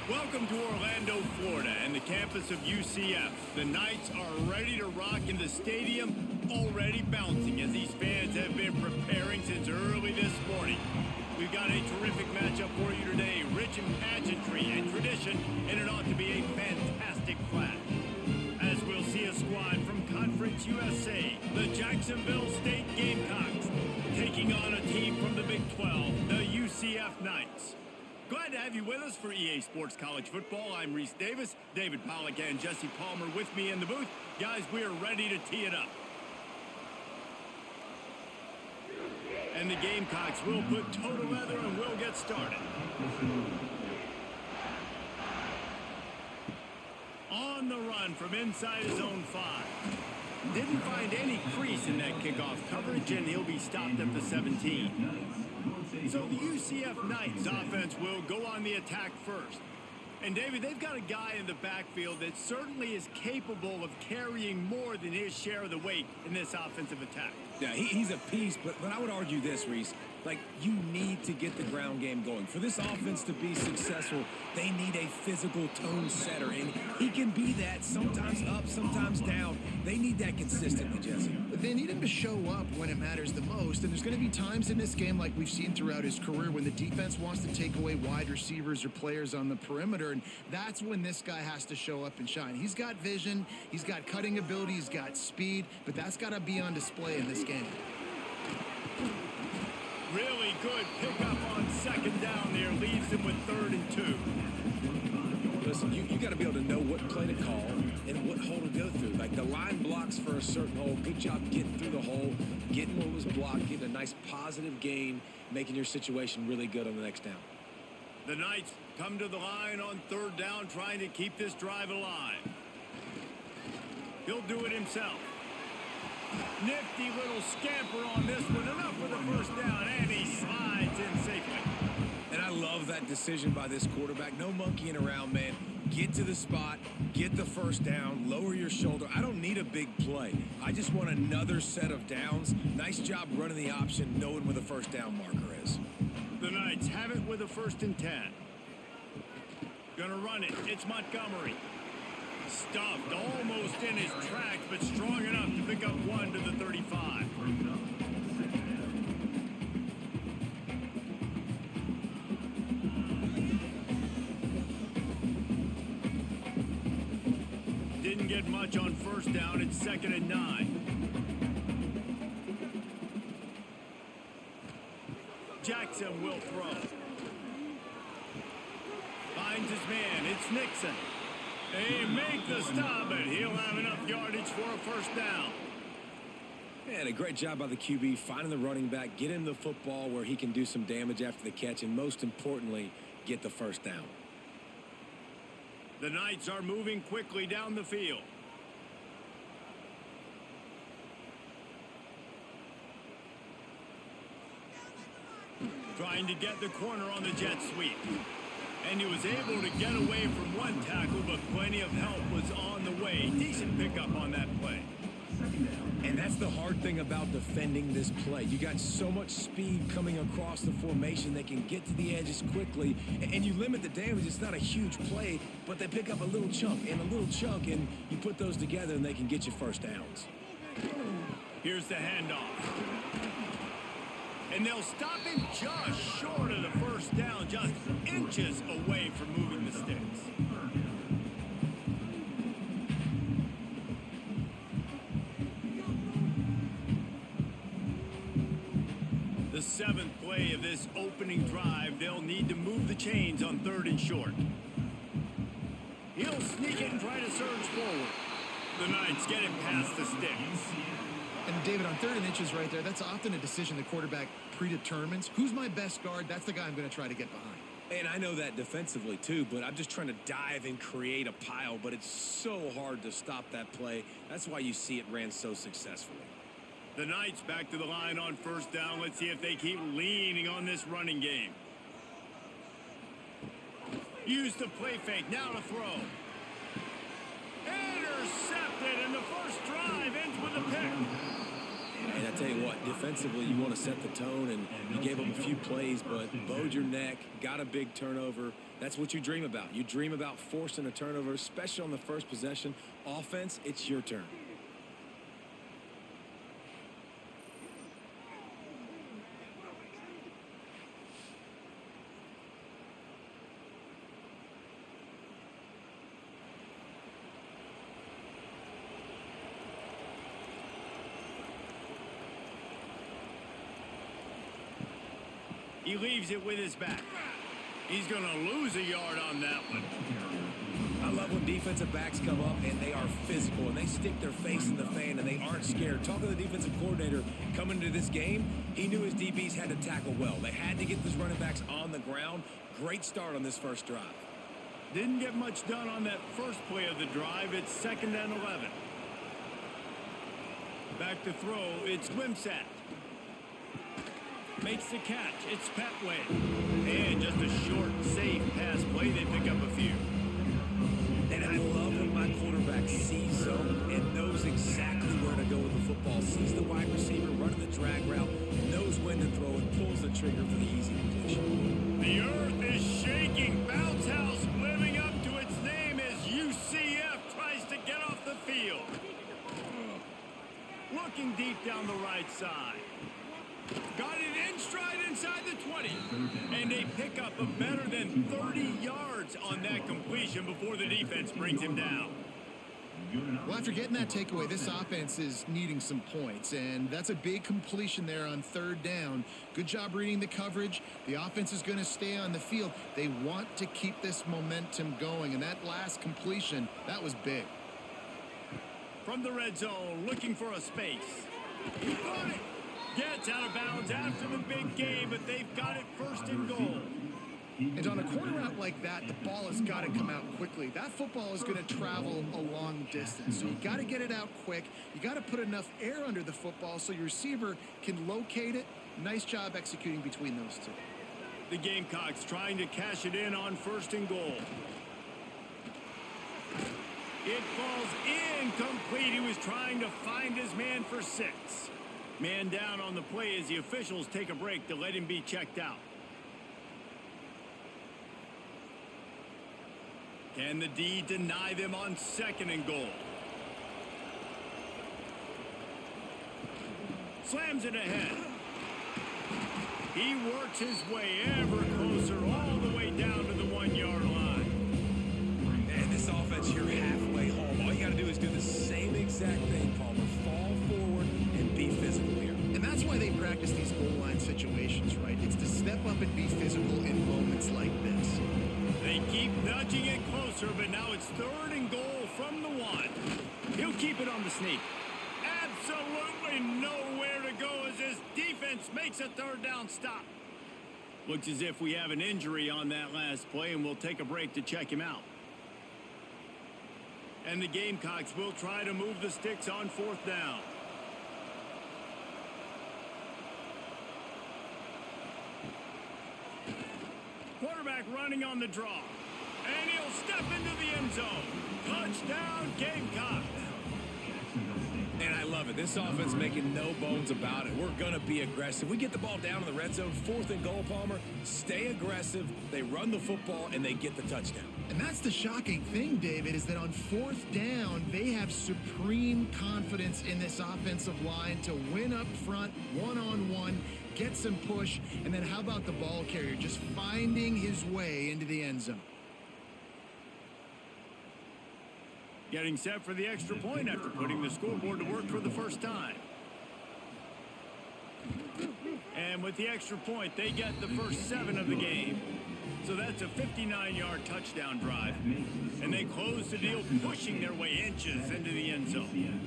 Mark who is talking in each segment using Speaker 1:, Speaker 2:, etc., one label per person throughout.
Speaker 1: Welcome to Orlando, Florida, and the campus of UCF. The Knights are ready to rock in the stadium, already bouncing as these fans have been preparing since early this morning. We've got a terrific matchup for you today, rich in pageantry and tradition, and it ought to be a fantastic clash. As we'll see a squad from Conference USA, the Jacksonville State Gamecocks, taking on a team from the Big 12, the UCF Knights. Glad to have you with us for EA Sports College Football. I'm Reese Davis, David Pollack and Jesse Palmer with me in the booth. Guys, we are ready to tee it up. And the Gamecocks will put toe together and we'll get started. On the run from inside his own 5. Didn't find any crease in that kickoff coverage, and he'll be stopped at the 17. So the UCF Knights offense will go on the attack first. And David, they've got a guy in the backfield that certainly is capable of carrying more than his share of the weight in this offensive attack.
Speaker 2: Yeah, he's a piece, but I would argue this, Reese. Like, you need to get the ground game going. For this offense to be successful, they need a physical tone setter, and he can be that, sometimes up, sometimes down. They need that consistently, Jesse.
Speaker 3: They need him to show up when it matters the most, and there's going to be times in this game like we've seen throughout his career when the defense wants to take away wide receivers or players on the perimeter, and that's when this guy has to show up and shine. He's got vision, he's got cutting ability, he's got speed, but that's got to be on display in this game.
Speaker 1: Really good pickup on second down there. Leaves him with 3rd and 2.
Speaker 2: Listen, you got to be able to know what play to call and what hole to go through. Like, the line blocks for a certain hole. Good job getting through the hole, getting what was blocked, getting a nice positive gain, making your situation really good on the next down.
Speaker 1: The Knights come to the line on 3rd down, trying to keep this drive alive. He'll do it himself. Nifty little scamper on this one. Enough for the first down, and he slides in safely.
Speaker 2: And I love that decision by this quarterback. No monkeying around, man. Get to the spot, get the first down, lower your shoulder. I don't need a big play. I just want another set of downs. Nice job running the option, knowing where the first down marker is.
Speaker 1: The Knights have it with a 1st and 10. Gonna run it. It's Montgomery. Stuffed almost in his tracks, but strong enough to pick up 1 to the 35. Didn't get much on 1st down. It's 2nd and 9. Jackson will throw. Finds his man. It's Nixon. They make the stop, but he'll have enough yardage for a 1st down.
Speaker 2: Man, a great job by the QB finding the running back, get him the football where he can do some damage after the catch, and most importantly, get the 1st down.
Speaker 1: The Knights are moving quickly down the field. Trying to get the corner on the jet sweep. And he was able to get away from one tackle, but plenty of help was on the way. Decent pickup on that play.
Speaker 2: And that's the hard thing about defending this play. You got so much speed coming across the formation. They can get to the edges quickly, and you limit the damage. It's not a huge play, but they pick up a little chunk and a little chunk, and you put those together, and they can get you 1st downs.
Speaker 1: Here's the handoff. And they'll stop him just short of the 1st down, just inches away from moving the sticks. The 7th play of this opening drive, they'll need to move the chains on 3rd and short. He'll sneak it and try to surge forward. The Knights get him past the sticks.
Speaker 3: And David, on 3rd and inches right there, that's often a decision the quarterback predetermines. Who's my best guard? That's the guy I'm going to try to get behind.
Speaker 2: And I know that defensively too, but I'm just trying to dive and create a pile, but it's so hard to stop that play. That's why you see it ran so successfully.
Speaker 1: The Knights back to the line on 1st down. Let's see if they keep leaning on this running game. Use the play fake, now to throw. Intercepted, and the first drive ends with a pick.
Speaker 2: And I tell you what, defensively, you want to set the tone, and you gave them a few plays, but bowed your neck, got a big turnover. That's what you dream about. You dream about forcing a turnover, especially on the first possession. Offense, it's your turn.
Speaker 1: He leaves it with his back. He's going to lose a yard on that one.
Speaker 2: I love when defensive backs come up and they are physical and they stick their face in the fan and they aren't scared. Talking to the defensive coordinator coming into this game, he knew his DBs had to tackle well. They had to get those running backs on the ground. Great start on this first drive.
Speaker 1: Didn't get much done on that first play of the drive. It's 2nd and 11. Back to throw. It's Wimsatt. Makes the catch. It's Petway. And just a short, safe pass play. They pick up a few.
Speaker 2: And I love when my quarterback sees zone and knows exactly where to go with the football. Sees the wide receiver running the drag route, knows when to throw it, pulls the trigger for the easy completion.
Speaker 1: The earth is shaking. Bounce House living up to its name as UCF tries to get off the field. Looking deep down the right side. Got it in stride inside the 20. And they pick up a better than 30 yards on that completion before the defense brings him down.
Speaker 3: Well, after getting that takeaway, this offense is needing some points, and that's a big completion there on 3rd down. Good job reading the coverage. The offense is going to stay on the field. They want to keep this momentum going, and that last completion, that was big.
Speaker 1: From the red zone, looking for a space. He got it. Gets out of bounds after the big game, but they've got it 1st and goal.
Speaker 3: And on a corner route like that, the ball has got to come out quickly. That football is going to travel a long distance, so you got to get it out quick. You got to put enough air under the football so your receiver can locate it. Nice job executing between those two.
Speaker 1: The Gamecocks trying to cash it in on 1st and goal. It falls incomplete. He was trying to find his man for 6. Man down on the play as the officials take a break to let him be checked out. Can the D deny them on 2nd and goal? Slams it ahead. He works his way ever closer all the way down to the 1-yard line.
Speaker 2: Man, this offense, you're halfway home. All you got to do is do the same exact thing, Palmer. Fall forward and be physical here.
Speaker 3: And that's why they practice these goal line situations, right? It's to step up and be physical in moments like this.
Speaker 1: They keep nudging it closer, but now it's 3rd and goal from the 1. He'll keep it on the sneak. Absolutely nowhere to go as his defense makes a 3rd down stop. Looks as if we have an injury on that last play, and we'll take a break to check him out. And the Gamecocks will try to move the sticks on 4th down. Quarterback running on the draw. And he'll step into the end zone. Touchdown, Gamecocks.
Speaker 2: And I love it. This offense making no bones about it. We're going to be aggressive. We get the ball down in the red zone, 4th and goal, Palmer. Stay aggressive. They run the football, and they get the touchdown.
Speaker 3: And that's the shocking thing, David, is that on 4th down, they have supreme confidence in this offensive line to win up front, one-on-one, get some push, and then how about the ball carrier just finding his way into the end zone?
Speaker 1: Getting set for the extra point after putting the scoreboard to work for the first time. And with the extra point, they get the first 7 of the game. So that's a 59-yard touchdown drive. And they close the deal, pushing their way inches into the end zone.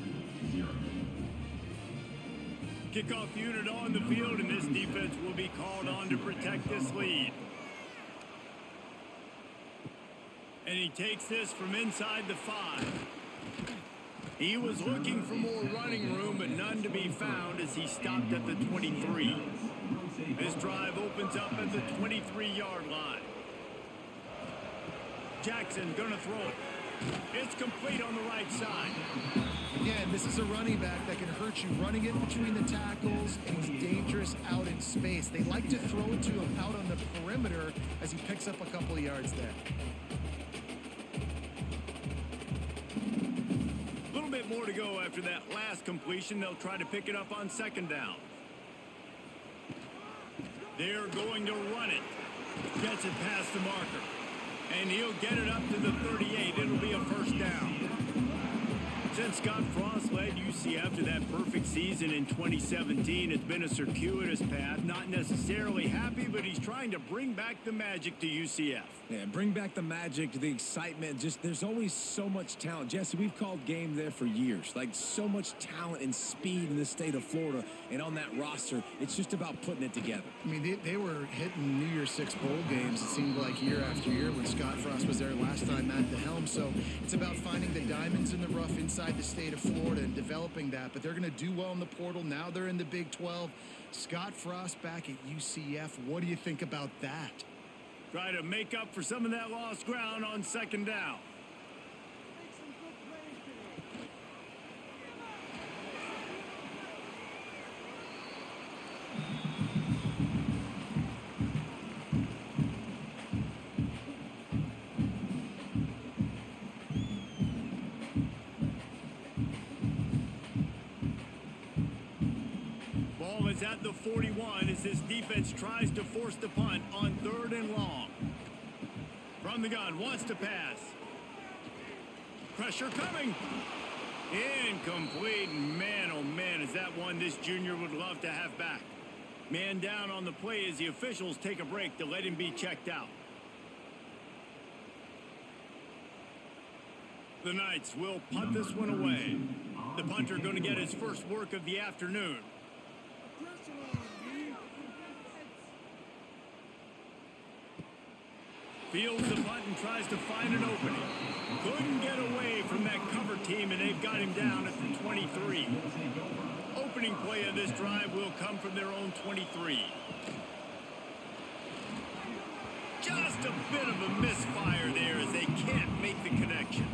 Speaker 1: Kickoff unit on the field, and this defense will be called on to protect this lead. And he takes this from inside the 5. He was looking for more running room, but none to be found as he stopped at the 23. This drive opens up at the 23-yard line. Jackson gonna throw it. It's complete on the right side.
Speaker 3: Again, this is a running back that can hurt you running it between the tackles, and he's dangerous out in space. They like to throw it to him out on the perimeter as he picks up a couple of yards there.
Speaker 1: A little bit more to go after that last completion. They'll try to pick it up on second down. They're going to run it. Gets it past the marker. And he'll get it up to the 38. It'll be a first down. Since Scott Frost led UCF to that perfect season in 2017, it's been a circuitous path. Not necessarily happy, but he's trying to bring back the magic to UCF.
Speaker 2: Yeah, bring back the magic, the excitement. Just there's always so much talent. Jesse, we've called game there for years. Like, so much talent and speed in the state of Florida. And on that roster, it's just about putting it together.
Speaker 3: I mean, they were hitting New Year's Six bowl games, it seemed like, year after year when Scott Frost was there last time at the helm. So it's about finding the diamonds in the rough inside the state of Florida and developing that. But they're going to do well in the portal. Now they're in the Big 12. Scott Frost back at UCF. What do you think about that?
Speaker 1: Try to make up for some of that lost ground on second down. Ball is at the 41 as this defense tries to force the punt on 3rd and long. From the gun, wants to pass. Pressure coming. Incomplete. Man, oh man, is that one this junior would love to have back. Man down on the play as the officials take a break to let him be checked out. The Knights will punt this one away. The punter going to get his first work of the afternoon. Fields the punt and tries to find an opening. Couldn't get away from that cover team, and they've got him down at the 23. Opening play of this drive will come from their own 23. Just a bit of a misfire there as they can't make the connection.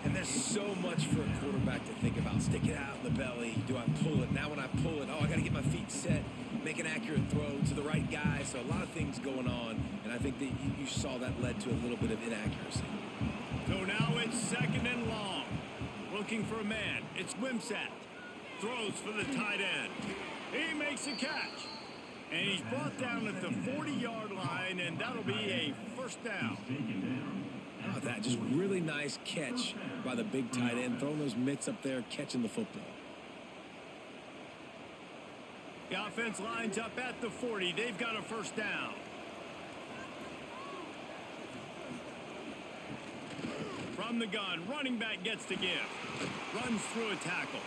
Speaker 2: And there's so much for a quarterback to think about. Stick it out in the belly. Do I pull it? Now when I pull it, I got to get my feet set, make an accurate throw to the right guy. So a lot of things going on, and I think that you saw that led to a little bit of inaccuracy.
Speaker 1: So now it's 2nd and long. Looking for a man. It's Wimsatt. Throws for the tight end. He makes a catch. And he's brought down at the 40-yard line, and that'll be a first down.
Speaker 2: How about that? Just really nice catch by the big tight end, throwing those mitts up there, catching the football.
Speaker 1: The offense lines up at the 40. They've got a first down. From the gun, running back gets the give. Runs through a tackle.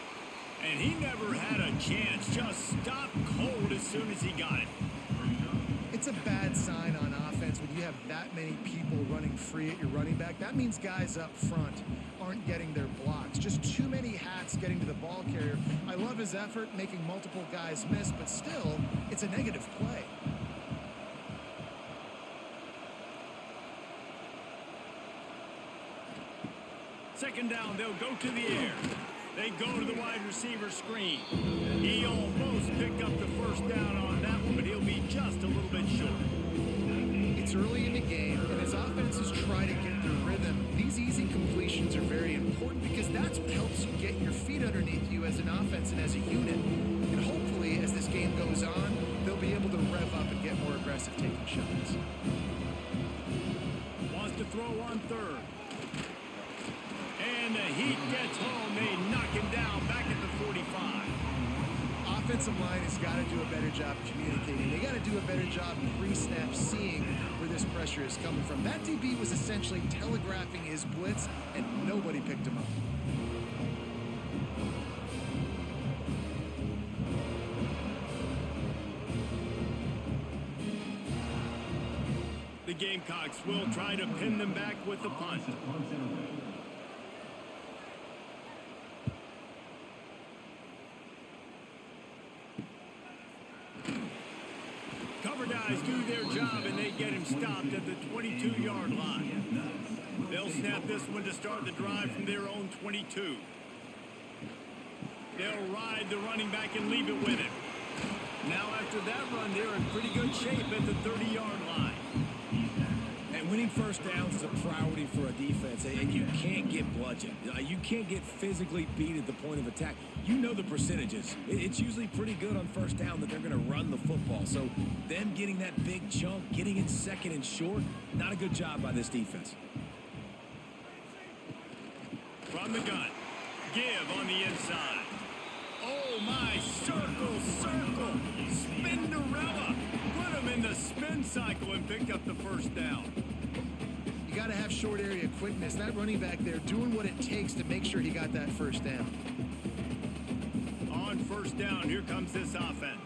Speaker 1: And he never had a chance. Just stopped cold as soon as he got it.
Speaker 3: It's a bad sign on offense when you have that many people running free at your running back. That means guys up front aren't getting their blocks. Just too many hats getting to the ball carrier. I love his effort, making multiple guys miss, but still, it's a negative play.
Speaker 1: Second down, they'll go to the air. They go to the wide receiver screen. He almost picked up the first down on that one, but he'll be just a little bit short.
Speaker 3: It's early in the game, and as offenses try to get their rhythm, these easy completions are very important because that's what helps you get your feet underneath you as an offense and as a unit. And hopefully, as this game goes on, they'll be able to rev up and get more aggressive taking shots.
Speaker 1: Wants to throw on 3rd. And the heat gets home. They knock him down back at the 45.
Speaker 3: Offensive line has got to do a better job communicating. They got to do a better job pre-snap seeing where this pressure is coming from. That DB was essentially telegraphing his blitz, and nobody picked him up.
Speaker 1: The Gamecocks will try to pin them back with the punt. Covered guys do their job, and they get him stopped at the 22-yard line. They'll snap this one to start the drive from their own 22. They'll ride the running back and leave it with him. Now after that run, they're in pretty good shape at the 30-yard line.
Speaker 2: And winning first downs is a priority for a defense, and you can't get bludgeoned. You can't get physically beat at the point of attack. You know the percentages. It's usually pretty good on first down that they're going to run the football. So them getting that big chunk, getting it second and short, not a good job by this defense.
Speaker 1: From the gun, give on the inside. Oh my, circle, Spinderella. Put him in the spin cycle and picked up the first down.
Speaker 3: You got to have short area quickness. That running back there doing what it takes to make sure he got that first down.
Speaker 1: On first down, here comes this offense.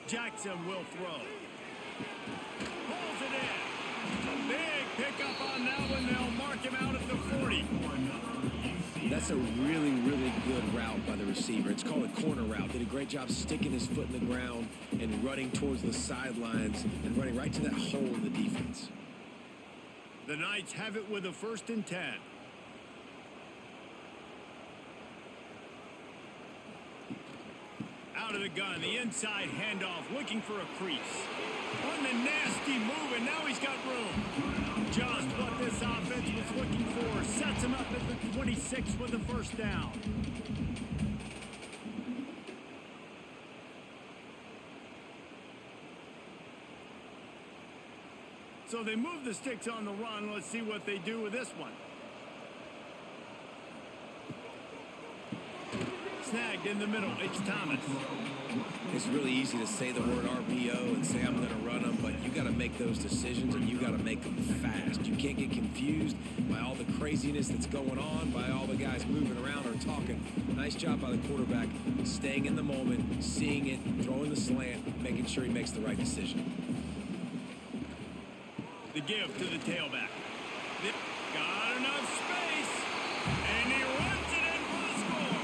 Speaker 1: Jackson will throw. Pulls it in. Big pickup on that one. They'll mark him out at the 40.
Speaker 2: That's a really, really good route by the receiver. It's called a corner route. Did a great job sticking his foot in the ground and running towards the sidelines and running right to that hole in the defense.
Speaker 1: The Knights have it with a 1st and 10. Out of the gun, the inside handoff, looking for a crease. On the nasty move, and now he's got room. Just what this offense was looking for. Sets him up at the 26 with the first down. So they move the sticks on the run. Let's see what they do with this one. Snagged in the middle. It's Thomas.
Speaker 2: It's really easy to say the word RPO and say I'm going to run them, but you got to make those decisions and you got to make them fast. You can't get confused by all the craziness that's going on, by all the guys moving around or talking. Nice job by the quarterback, staying in the moment, seeing it, throwing the slant, making sure he makes the right decision.
Speaker 1: The give to the tailback. Got enough space, and he runs it in for the score.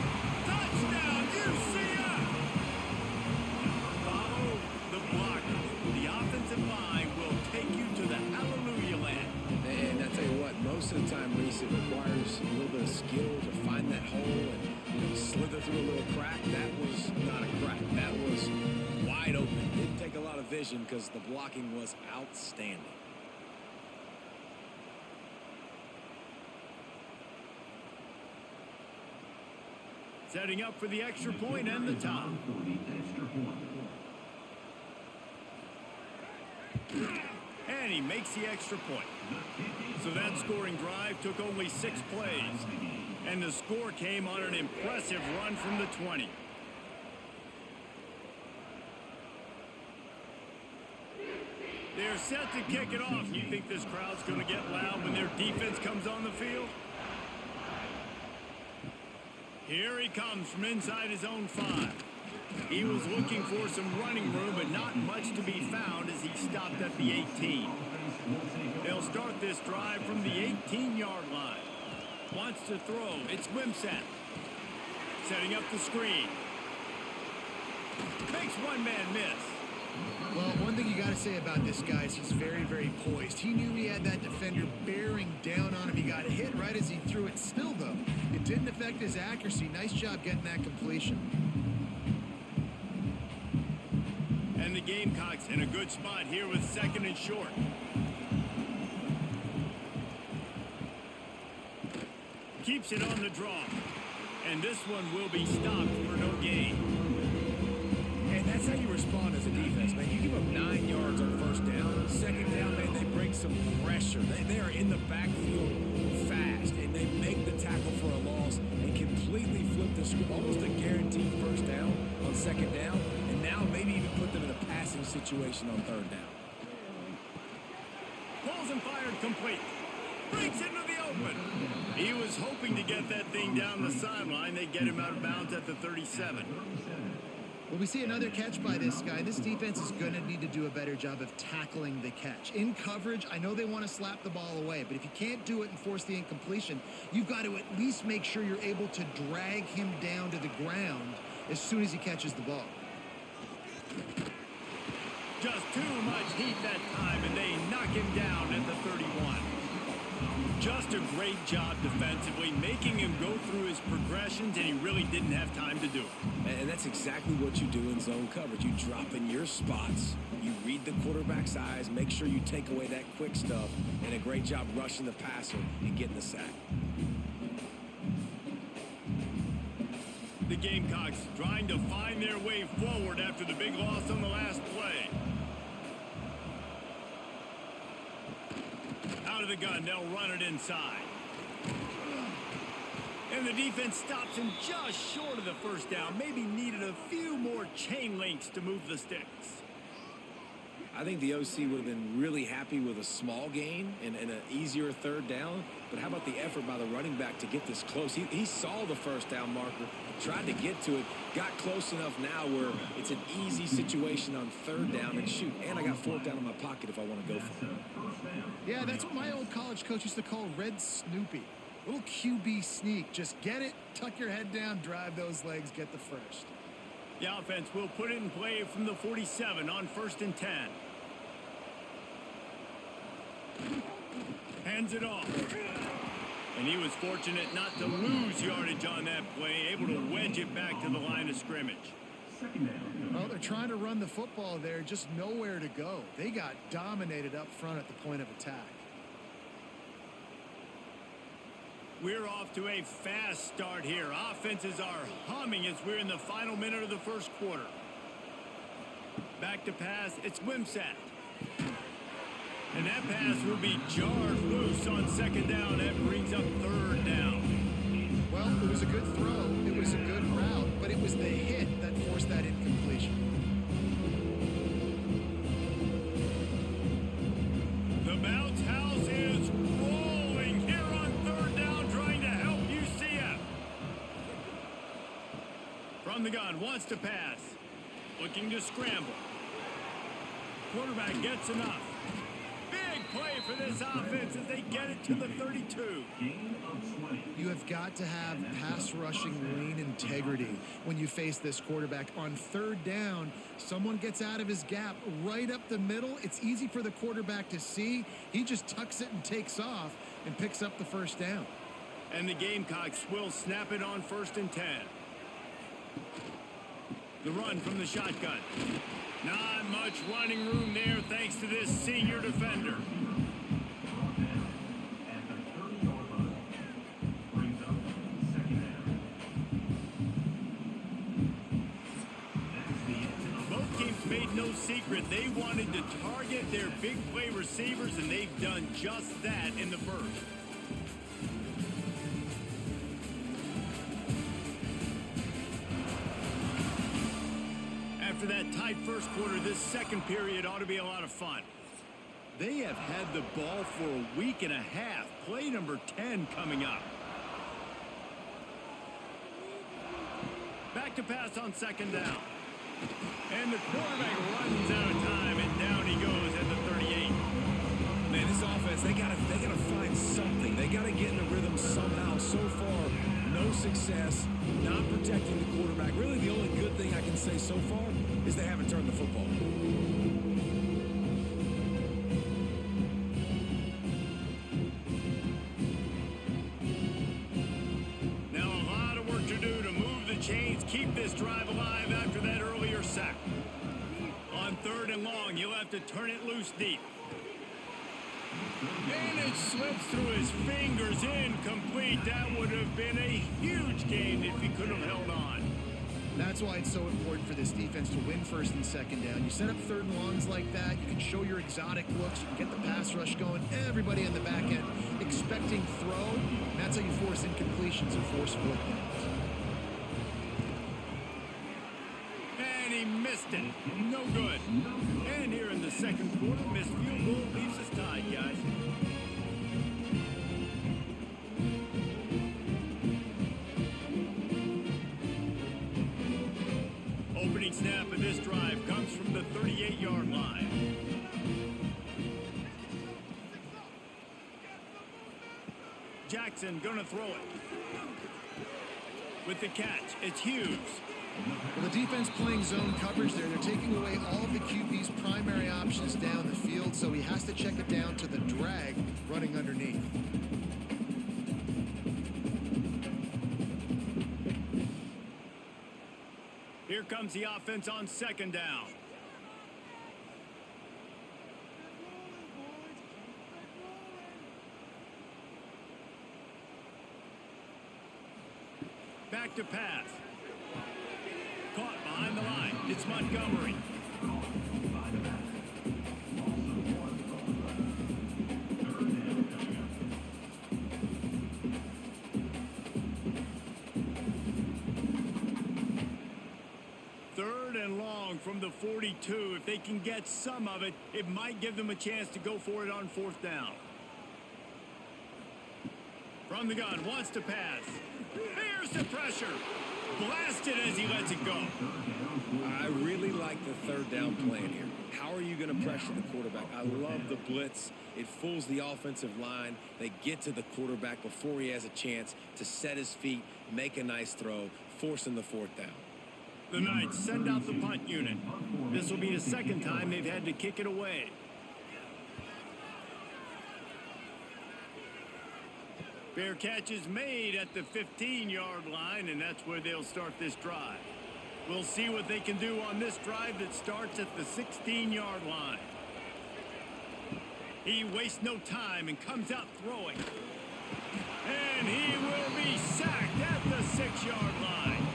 Speaker 1: Touchdown, UCF! Follow the blocker. The offensive line will take you to the hallelujah land.
Speaker 2: And I tell you what, most of the time, Reese, it requires a little bit of skill to find that hole and slither through a little crack. That was not a crack. That was wide open. Didn't take a lot of vision because the blocking was outstanding.
Speaker 1: Setting up for the extra point and the top. And he makes the extra point. So that scoring drive took only 6 plays. And the score came on an impressive run from the 20. They're set to kick it off. You think this crowd's going to get loud when their defense comes on the field? Here he comes from inside his own 5. He was looking for some running room, but not much to be found as he stopped at the 18. They'll start this drive from the 18-yard line. Wants to throw. It's Wimsatt. Setting up the screen. Makes one man miss.
Speaker 3: Well, one thing you got to say about this guy is he's very, very poised. He knew he had that defender bearing down on him. He got hit right as he threw it. Still, though, it didn't affect his accuracy. Nice job getting that completion.
Speaker 1: And the Gamecocks in a good spot here with 2nd and short. Keeps it on the draw. And this one will be stopped for no gain.
Speaker 2: And that's how you respond as a defense, man. You give up 9 yards on first down. 2nd down, man, they bring some pressure. They are in the backfield fast, and they make the tackle for a loss and completely flip the script. Almost a guaranteed first down on 2nd down, and now maybe even put them in a passing situation on 3rd down.
Speaker 1: Pulls and fired complete. Breaks into the open. He was hoping to get that thing down the sideline. They get him out of bounds at the 37.
Speaker 3: Well, we see another catch by this guy. This defense is going to need to do a better job of tackling the catch. In coverage, I know they want to slap the ball away, but if you can't do it and force the incompletion, you've got to at least make sure you're able to drag him down to the ground as soon as he catches the ball.
Speaker 1: Just too much heat that time, and they knock him down at the 31. Just a great job defensively, making him go through his progressions, and he really didn't have time to do it.
Speaker 2: And that's exactly what you do in zone coverage. You drop in your spots, you read the quarterback's eyes, make sure you take away that quick stuff, and a great job rushing the passer and getting the sack.
Speaker 1: The Gamecocks trying to find their way forward after the big loss on the last play. Out of the gun, they'll run it inside. And the defense stops him just short of the first down. Maybe needed a few more chain links to move the sticks.
Speaker 2: I think the OC would have been really happy with a small gain and an easier third down. But how about the effort by the running back to get this close? He saw the first down marker, tried to get to it, got close enough now where it's an easy situation on third down and shoot. And I got fourth down in my pocket if I want to go for it.
Speaker 3: Yeah, that's what my old college coach used to call Red Snoopy. Little QB sneak. Just get it, tuck your head down, drive those legs, get the first.
Speaker 1: The offense will put it in play from the 47 on 1st and 10. Hands it off. And he was fortunate not to lose yardage on that play, able to wedge it back to the line of scrimmage.
Speaker 3: Well, they're trying to run the football there, just nowhere to go. They got dominated up front at the point of attack.
Speaker 1: We're off to a fast start here. Offenses are humming as we're in the final minute of the first quarter. Back to pass, it's Wimsatt. And that pass will be jarred loose on second down. That brings up third down.
Speaker 3: Well, it was a good throw. It was a good route, but it was the hit that forced that incompletion.
Speaker 1: The bounce house is rolling here on third down, trying to help UCF. From the gun, wants to pass. Looking to scramble. Quarterback gets enough. Big play for this offense as they get it to the 32.
Speaker 3: You have got to have pass rushing lane integrity when you face this quarterback. On third down, someone gets out of his gap right up the middle. It's easy for the quarterback to see. He just tucks it and takes off and picks up the first down.
Speaker 1: And the Gamecocks will snap it on 1st and 10. The run from the shotgun. Not much running room there thanks to this senior defender. Both teams made no secret they wanted to target their big play receivers, and they've done just that in the first. After that tight first quarter, this second period ought to be a lot of fun. They have had the ball for a week and a half. Play number 10 coming up. Back to pass on second down. And the quarterback runs out of time, and down he goes at the 38.
Speaker 2: Man, this offense, they gotta find something. They gotta get in the rhythm somehow. So far, no success, not protecting the quarterback. Really, the only good thing I can say so far is they haven't turned the football.
Speaker 1: Now a lot of work to do to move the chains, keep this drive alive after that earlier sack. On third and long, he'll have to turn it loose deep. And it slips through his fingers, incomplete. That would have been a huge gain if he could have held on.
Speaker 3: That's why it's so important for this defense to win first and second down. You set up third and longs like that, you can show your exotic looks, you can get the pass rush going, everybody on the back end expecting throw. And that's how you force incompletions and force fourth downs.
Speaker 1: And he missed it. No good. And here in the second quarter, missed field goal leaves us tied, guys. Opening First snap of this drive comes from the 38-yard line. Jackson gonna throw it. With the catch, it's Hughes.
Speaker 3: Well, the defense playing zone coverage there. They're taking away all of the QB's primary options down the field, so he has to check it down to the drag running underneath.
Speaker 1: Here comes the offense on second down. Back to pass. Caught behind the line. It's Montgomery. Third and long from the 42. If they can get some of it, it might give them a chance to go for it on fourth down. From the gun, wants to pass. Here's the pressure. Blasted as he lets it go.
Speaker 2: I really like the third down plan here. How are you going to pressure the quarterback? I love the blitz. It fools the offensive line. They get to the quarterback before he has a chance to set his feet, make a nice throw, forcing the fourth down.
Speaker 1: The Knights send out the punt unit. This will be the second time they've had to kick it away. Fair catch is made at the 15-yard line, and that's where they'll start this drive. We'll see what they can do on this drive that starts at the 16-yard line. He wastes no time and comes out throwing. And he will be sacked at the 6-yard line.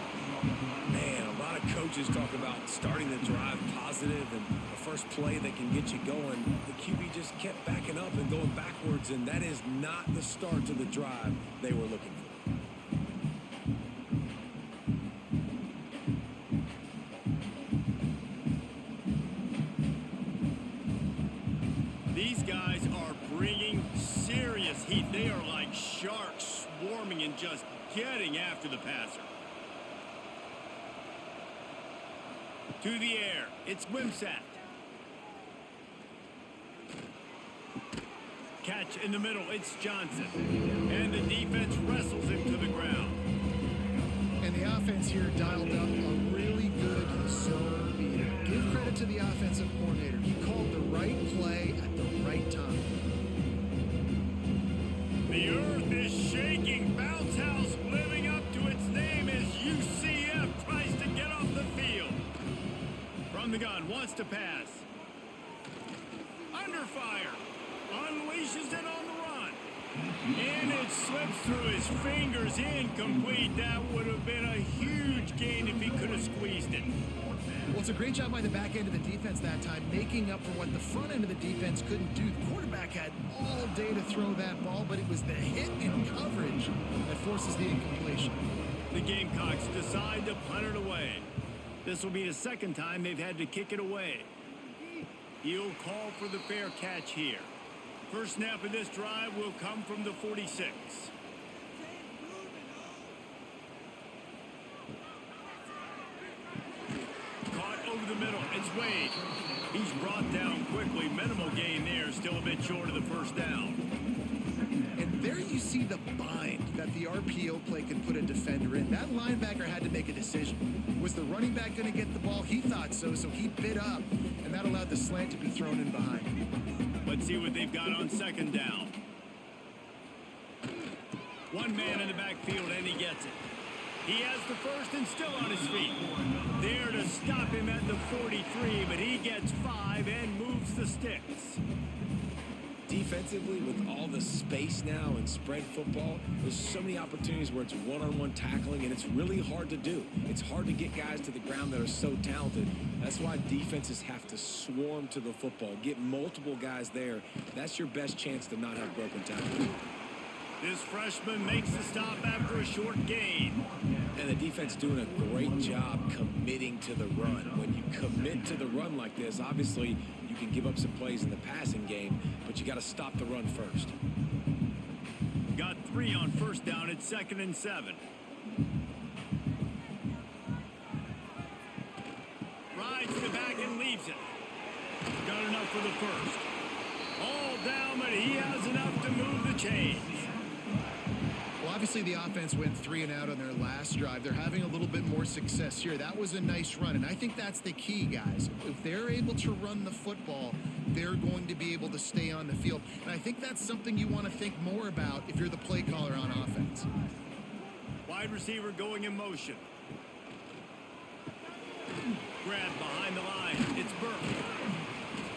Speaker 2: Man, a lot of coaches talk about starting the drive positive and the first play that can get you going. The QB just kept backing up and going backwards, and that is not the start to the drive they were looking for.
Speaker 1: These guys are bringing serious heat. They are like sharks swarming and just getting after the passer. To the air, it's Wimsatt. Catch in the middle, it's Johnson. And the defense wrestles him to the ground.
Speaker 3: And the offense here dialed up a really good zone beater. Give credit to the offensive coordinator. He called the right play at the right time.
Speaker 1: The earth is shaking. Bounce house living up to its name as UCF tries to get off the field. From the gun, wants to pass. Under fire. Unleashes it on the run. And it slips through his fingers. Incomplete. That would have been a huge gain if he could have squeezed it.
Speaker 3: Well, it's a great job by the back end of the defense that time, making up for what the front end of the defense couldn't do. The quarterback had all day to throw that ball, but it was the hit in coverage that forces the incompletion.
Speaker 1: The Gamecocks decide to punt it away. This will be the second time they've had to kick it away. He'll call for the fair catch here. First snap of this drive will come from the 46. Caught over the middle. It's Wade. He's brought down quickly. Minimal gain there. Still a bit short of the first down.
Speaker 3: And there you see the bind that the RPO play can put a defender in. That linebacker had to make a decision. Was the running back going to get the ball? He thought so, so he bit up, and that allowed the slant to be thrown in behind.
Speaker 1: Let's see what they've got on second down. One man in the backfield, and he gets it. He has the first and still on his feet. There to stop him at the 43, but he gets 5 and moves the sticks.
Speaker 2: Defensively, with all the space now and spread football, there's so many opportunities where it's one-on-one tackling, and it's really hard to do. It's hard to get guys to the ground that are so talented. That's why defenses have to swarm to the football. Get multiple guys there. That's your best chance to not have broken tackles.
Speaker 1: This freshman makes the stop after a short gain.
Speaker 2: And the defense doing a great job committing to the run. When you commit to the run like this, obviously you can give up some plays in the passing game, but you got to stop the run first.
Speaker 1: Got 3 on first down at 2nd and 7. Rides the back and leaves it. Got enough for the first. All down, but he has enough to move the chains.
Speaker 3: Well, obviously the offense went 3 and out on their last drive. They're having a little bit more success here. That was a nice run, and I think that's the key, guys. If they're able to run the football, they're going to be able to stay on the field. And I think that's something you want to think more about if you're the play caller on offense.
Speaker 1: Wide receiver going in motion. Grab behind the line. It's Burke.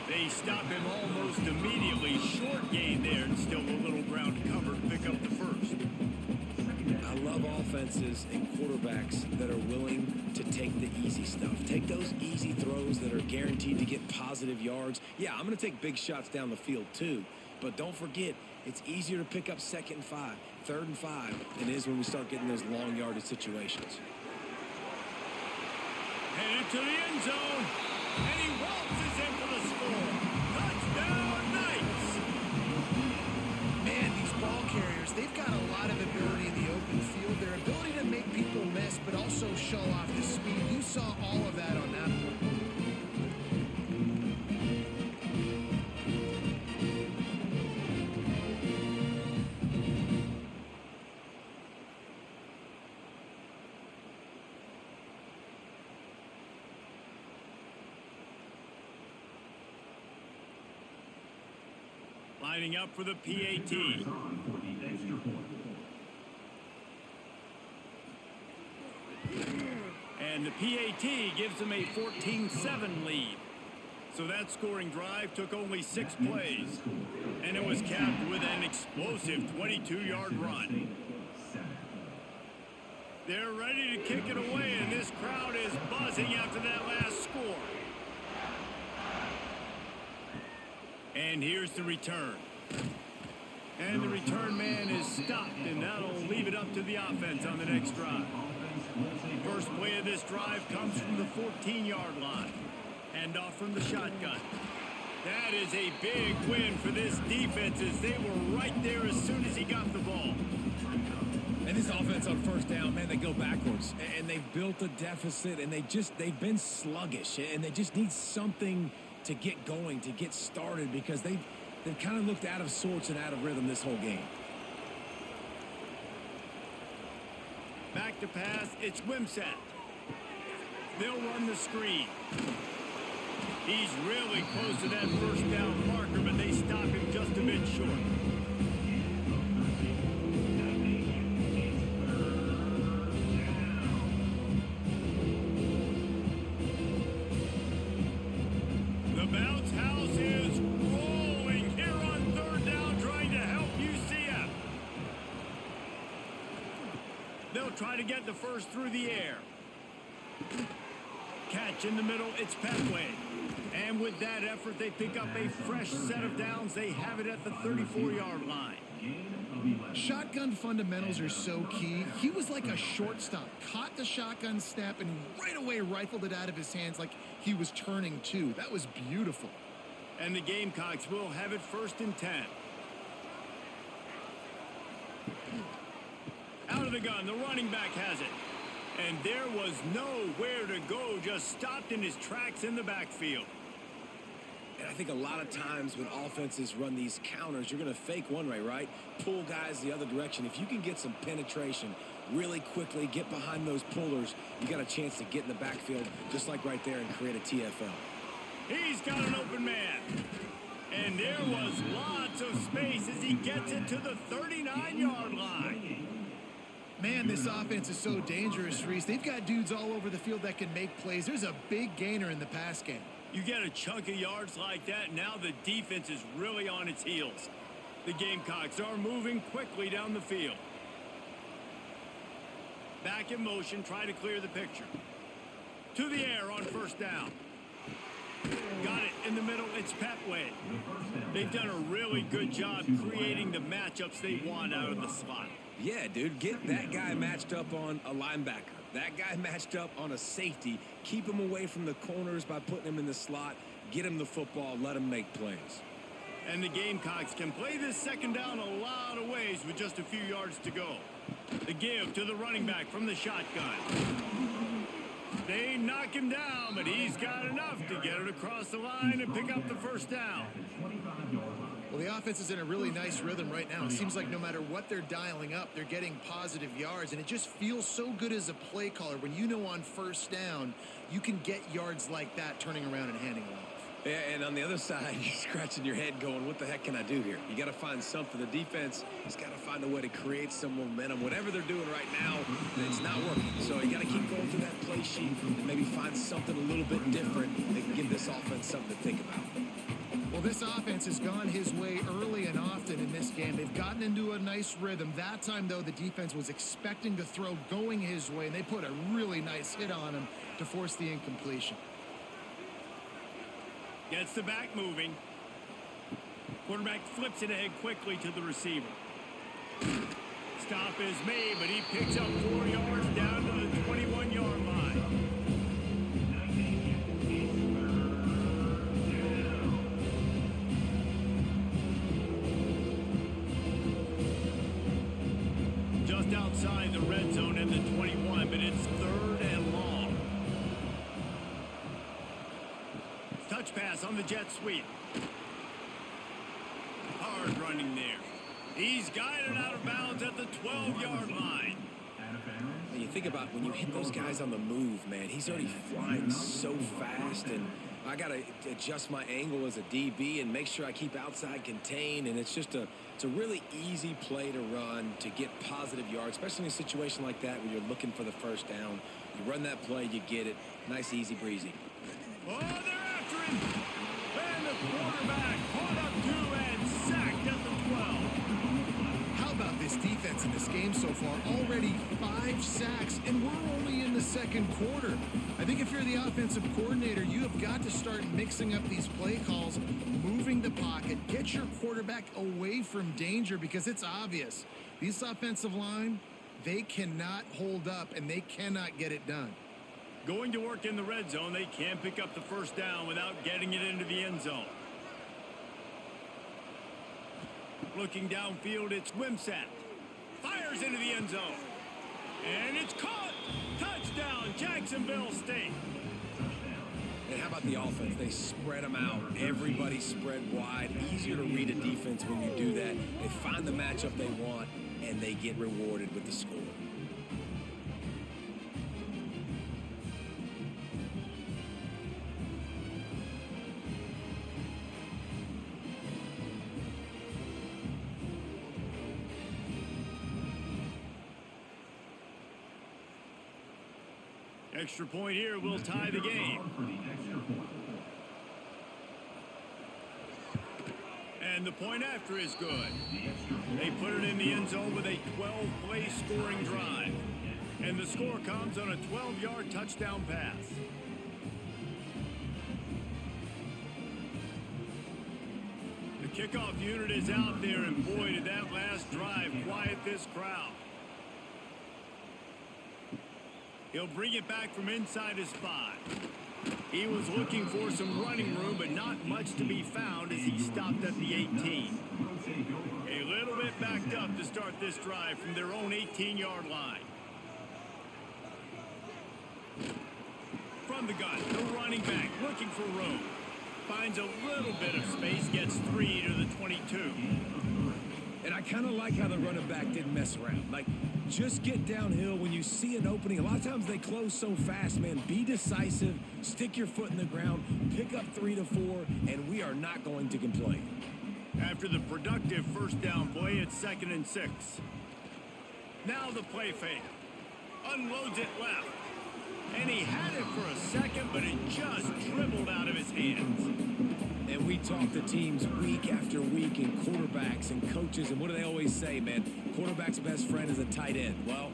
Speaker 1: They stop him almost immediately. Short gain there, and still a little ground to cover to pick up the first.
Speaker 2: I love offenses and quarterbacks that are willing to take the easy stuff. Take those easy throws that are guaranteed to get positive yards. Yeah, I'm going to take big shots down the field too. But don't forget, it's easier to pick up 2nd and 5, 3rd and 5 than it is when we start getting those long yardage situations.
Speaker 1: Headed to the end zone. And he waltzes in for the score. Touchdown, Knights!
Speaker 3: Man, these ball carriers, they've got a lot of ability in the open field. Their ability to make people miss, but also show off the speed. You saw all of that on that play.
Speaker 1: Lining up for the PAT. And the PAT gives them a 14-7 lead. So that scoring drive took only 6 plays. And it was capped with an explosive 22-yard run. They're ready to kick it away, and this crowd is buzzing after that last score. And here's the return. And the return man is stopped, and that'll leave it up to the offense on the next drive. First play of this drive comes from the 14-yard line. Handoff from the shotgun. That is a big win for this defense as they were right there as soon as he got the ball.
Speaker 2: And this offense on first down, man, they go backwards. And they've built a deficit, and they've been sluggish. And they just need something to get going, to get started, because they've kind of looked out of sorts and out of rhythm this whole game.
Speaker 1: Back to pass, it's Wimsatt. They'll run the screen. He's really close to that first down marker, but they stop him just a bit short. The bounce house is rolling here on 3rd down, trying to help UCF. They'll try to get the first through the air. Catch in the middle, it's Petway. And with that effort, they pick up a fresh set of downs. They have it at the 34-yard line.
Speaker 3: Shotgun fundamentals are so key. He was like a shortstop, caught the shotgun snap, and right away rifled it out of his hands like he was turning two. That was beautiful.
Speaker 1: And the Gamecocks will have it 1st and 10. Out of the gun, the running back has it. And there was nowhere to go, just stopped in his tracks in the backfield.
Speaker 2: And I think a lot of times when offenses run these counters, you're going to fake one way, right? Pull guys the other direction. If you can get some penetration really quickly, get behind those pullers, you got a chance to get in the backfield just like right there and create a TFL.
Speaker 1: He's got an open man. And there was lots of space as he gets it to the 39-yard line.
Speaker 3: Man, this offense is so dangerous, Reese. They've got dudes all over the field that can make plays. There's a big gainer in the pass game.
Speaker 1: You get a chunk of yards like that, now the defense is really on its heels. The Gamecocks are moving quickly down the field. Back in motion, try to clear the picture. To the air on 1st down. Got it in the middle, it's Petway. They've done a really good job creating the matchups they want out of the slot.
Speaker 2: Yeah, dude, get that guy matched up on a linebacker. That guy matched up on a safety. Keep him away from the corners by putting him in the slot. Get him the football, let him make plays.
Speaker 1: And the Gamecocks can play this 2nd down a lot of ways with just a few yards to go. The give to the running back from the shotgun. They knock him down, but he's got enough to get it across the line and pick up the first down.
Speaker 3: Well, the offense is in a really nice rhythm right now. It seems like no matter what they're dialing up, they're getting positive yards, and it just feels so good as a play caller when you know on first down you can get yards like that turning around and handing it off.
Speaker 2: Yeah, and on the other side, you're scratching your head going, what the heck can I do here? You got to find something. The defense has got to find a way to create some momentum. Whatever they're doing right now, it's not working. So you got to keep going through that play sheet and maybe find something a little bit different that can give this offense something to think about.
Speaker 3: Well, this offense has gone his way early and often in this game. They've gotten into a nice rhythm. That time, though, the defense was expecting to throw going his way, and they put a really nice hit on him to force the incompletion.
Speaker 1: Gets the back moving. Quarterback flips it ahead quickly to the receiver. Stop is made, but he picks up 4 yards down to the 21-yard line. Just outside the red zone in the 21, but it's 3rd and long. Touch pass on the jet sweep. Hard running there. He's guided out of bounds at the 12-yard line.
Speaker 2: When you think about when you hit those guys on the move, man, he's already flying so fast, and I got to adjust my angle as a DB and make sure I keep outside contained, and it's a really easy play to run to get positive yards, especially in a situation like that where you're looking for the first down. You run that play, you get it. Nice, easy breezy.
Speaker 1: Oh, they're after him. And the quarterback caught up to and sacked at the 12.
Speaker 3: How about this defense in this game so far? Already 5 sacks, and we're only in the second quarter. I think if you're the offensive coordinator, you have got to start mixing up these play calls, moving the pocket, get your quarterback away from danger, because it's obvious. This offensive line, they cannot hold up, and they cannot get it done.
Speaker 1: Going to work in the red zone, they can't pick up the first down without getting it into the end zone. Looking downfield, it's Wimsatt. Fires into the end zone. And it's caught. Touchdown, Jacksonville State.
Speaker 2: And how about the offense? They spread them out. Everybody spread wide. Easier to read a defense when you do that. They find the matchup they want, and they get rewarded with the score.
Speaker 1: Extra point here will tie the game. And the point after is good. They put it in the end zone with a 12-play scoring drive. And the score comes on a 12-yard touchdown pass. The kickoff unit is out there, and boy, did that last drive quiet this crowd. He'll bring it back from inside his 5. He was looking for some running room, but not much to be found as he stopped at the 18. A little bit backed up to start this drive from their own 18-yard line. From the gun, the running back looking for room. Finds a little bit of space, gets 3 to the 22.
Speaker 2: And I kind of like how the running back didn't mess around. Like, just get downhill when you see an opening. A lot of times they close so fast, man. Be decisive, stick your foot in the ground, pick up 3 to 4, and we are not going to complain.
Speaker 1: After the productive first down play, it's 2nd and 6. Now the play fake. Unloads it left. And he had it for a second, but it just dribbled out of his hands.
Speaker 2: And we talk to teams week after week, and quarterbacks and coaches, and what do they always say, man? Quarterback's best friend is a tight end. Well,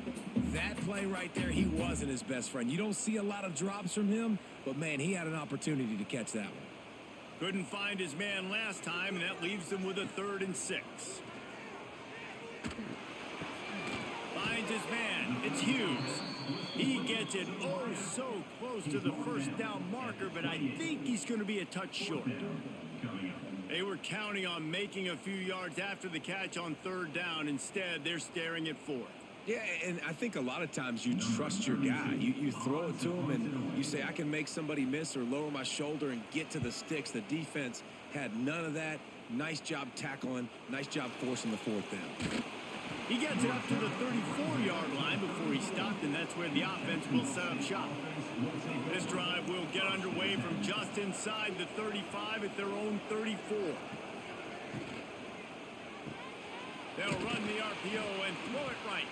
Speaker 2: that play right there, he wasn't his best friend. You don't see a lot of drops from him, but, man, he had an opportunity to catch that one.
Speaker 1: Couldn't find his man last time, and that leaves him with a 3rd and 6. Finds his man. It's Hughes. He gets it oh so close to the first down marker, but I think he's going to be a touch short. They were counting on making a few yards after the catch on 3rd down. Instead, they're staring at 4th.
Speaker 2: Yeah, and I think a lot of times you trust your guy. You throw it to him and you say, I can make somebody miss or lower my shoulder and get to the sticks. The defense had none of that. Nice job tackling. Nice job forcing the fourth down.
Speaker 1: He gets it up to the 34-yard line before he stopped, and that's where the offense will set up shop. This drive will get underway from just inside the 35 at their own 34. They'll run the RPO and throw it right.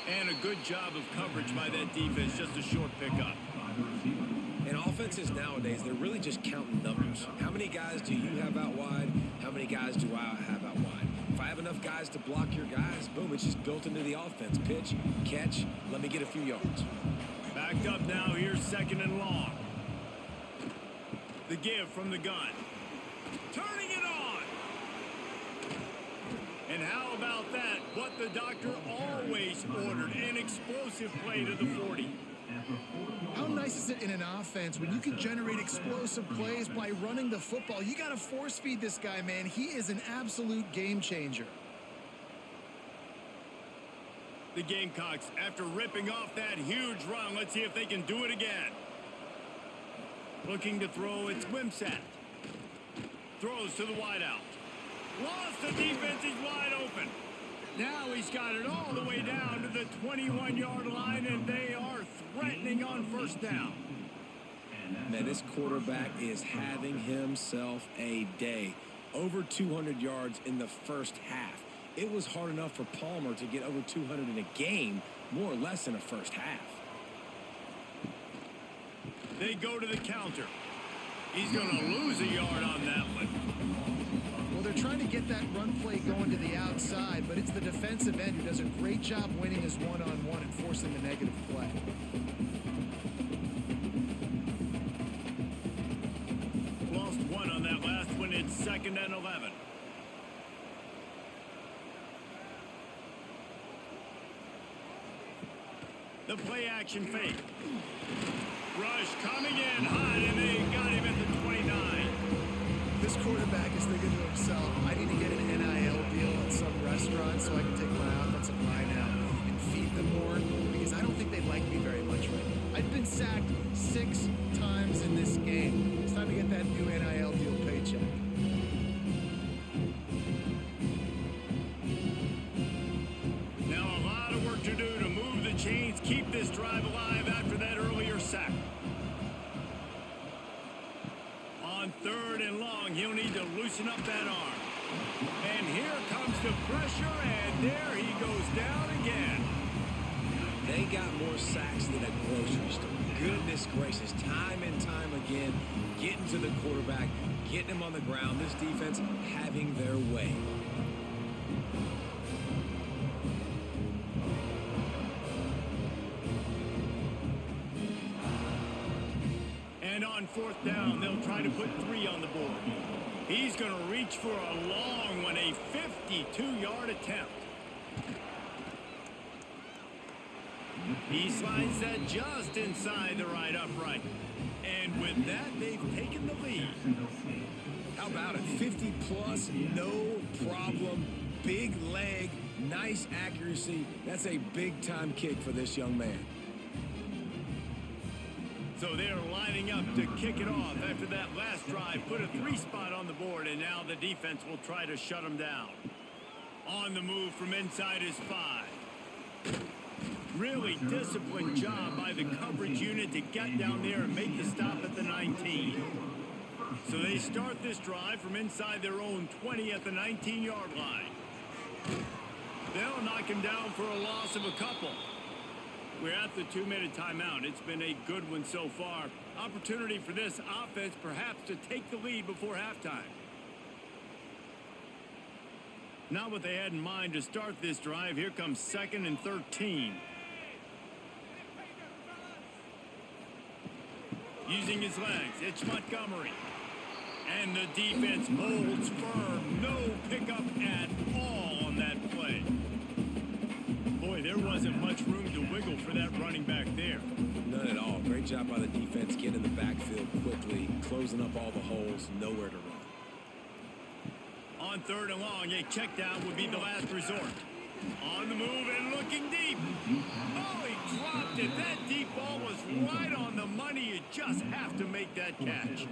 Speaker 1: And a good job of coverage by that defense, just a short pickup.
Speaker 2: And offenses nowadays, they're really just counting numbers. How many guys do you have out wide? How many guys do I have out wide? If I have enough guys to block your guys, boom, it's just built into the offense. Pitch, catch, let me get a few yards.
Speaker 1: Backed up now, here's second and long. The give from the gun. Turning it on. And how about that? What the doctor always ordered, an explosive play to the 40.
Speaker 3: How nice is it in an offense when you can generate explosive plays by running the football? You got to force feed this guy, man. He is an absolute game changer.
Speaker 1: The Gamecocks, after ripping off that huge run, let's see if they can do it again. Looking to throw, it's Wimsatt. Throws to the wideout. Lost the defense, he's wide open. Now he's got it all the way down to the 21-yard line, and they are threatening on first down.
Speaker 2: Man, this quarterback is having himself a day. Over 200 yards in the first half. It was hard enough for Palmer to get over 200 in a game, more or less in a first half.
Speaker 1: They go to the counter. He's going to lose a yard on that one.
Speaker 3: Well, they're trying to get that run play going to the outside, but it's the defensive end who does a great job winning his one-on-one and forcing the negative play.
Speaker 1: Lost one on that last one. It's second and 11. The play action fake. Rush coming in hot, and they got him at the 29.
Speaker 3: This quarterback is thinking to himself, I need to get an NIL deal at some restaurant so I can take my offensive line out and feed them more, because I don't think they like me very much right now. I've been sacked 6 times in this game. It's time to get that new NIL deal paycheck.
Speaker 1: Now a lot of work to do to move the chains, keep this drive alive after that earlier sack. On third and long, he'll need to loosen up that arm. And here comes the pressure, and there he goes down again.
Speaker 2: They got more sacks than a grocery store. Goodness gracious, time and time again, getting to the quarterback, getting him on the ground. This defense having their way.
Speaker 1: And on fourth down, they'll try to put 3 on the board. He's going to reach for a long one, a 52-yard attempt. He slides that just inside the right upright. And with that, they've taken the lead.
Speaker 2: How about it? 50 plus, no problem. Big leg, nice accuracy. That's a big-time kick for this young man.
Speaker 1: So they're lining up to kick it off after that last drive. Put a 3 spot on the board, and now the defense will try to shut them down. On the move from inside is 5. Really disciplined job by the coverage unit to get down there and make the stop at the 19. So they start this drive from inside their own 20 at the 19-yard line. They'll knock him down for a loss of a couple. We're at the 2-minute timeout. It's been a good one so far. Opportunity for this offense perhaps to take the lead before halftime. Not what they had in mind to start this drive. Here comes 2nd and 13. Using his legs, it's Montgomery. And the defense holds firm. No pickup at all on that play. Boy, there wasn't much room to wiggle for that running back there.
Speaker 2: None at all. Great job by the defense getting in the backfield quickly, closing up all the holes, nowhere to run.
Speaker 1: On third and long, a check down would be the last resort. On the move and looking deep. Oh, he dropped it. That deep ball was right on the money. You just have to make that catch.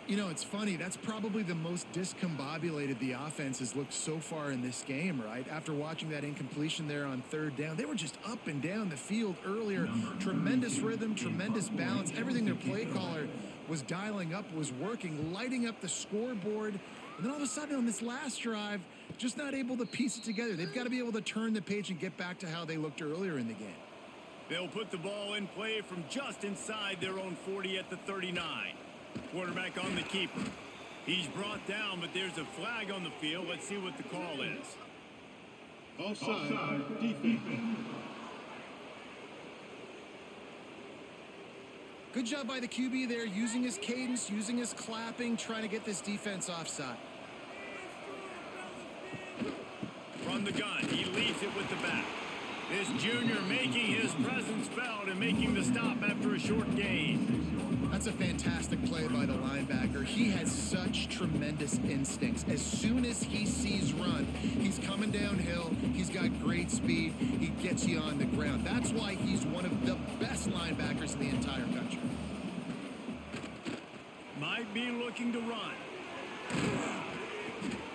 Speaker 3: You know, it's funny. That's probably the most discombobulated the offense has looked so far in this game, right? After watching that incompletion there on third down, they were just up and down the field earlier. Tremendous rhythm, tremendous balance. Everything their play caller was dialing up was working, lighting up the scoreboard. And then all of a sudden on this last drive, just not able to piece it together. They've got to be able to turn the page and get back to how they looked earlier in the game.
Speaker 1: They'll put the ball in play from just inside their own 40 at the 39. Quarterback on the keeper. He's brought down, but there's a flag on the field. Let's see what the call is.
Speaker 4: Offside, defense.
Speaker 3: Good job by the QB there, using his cadence, using his clapping, trying to get this defense offside.
Speaker 1: From the gun, he leads it with the back. This junior making his presence felt and making the stop after a short gain.
Speaker 3: That's a fantastic play by the linebacker. He has such tremendous instincts. As soon as he sees run, he's coming downhill. He's got great speed. He gets you on the ground. That's why he's one of the best linebackers in the entire country.
Speaker 1: Might be looking to run.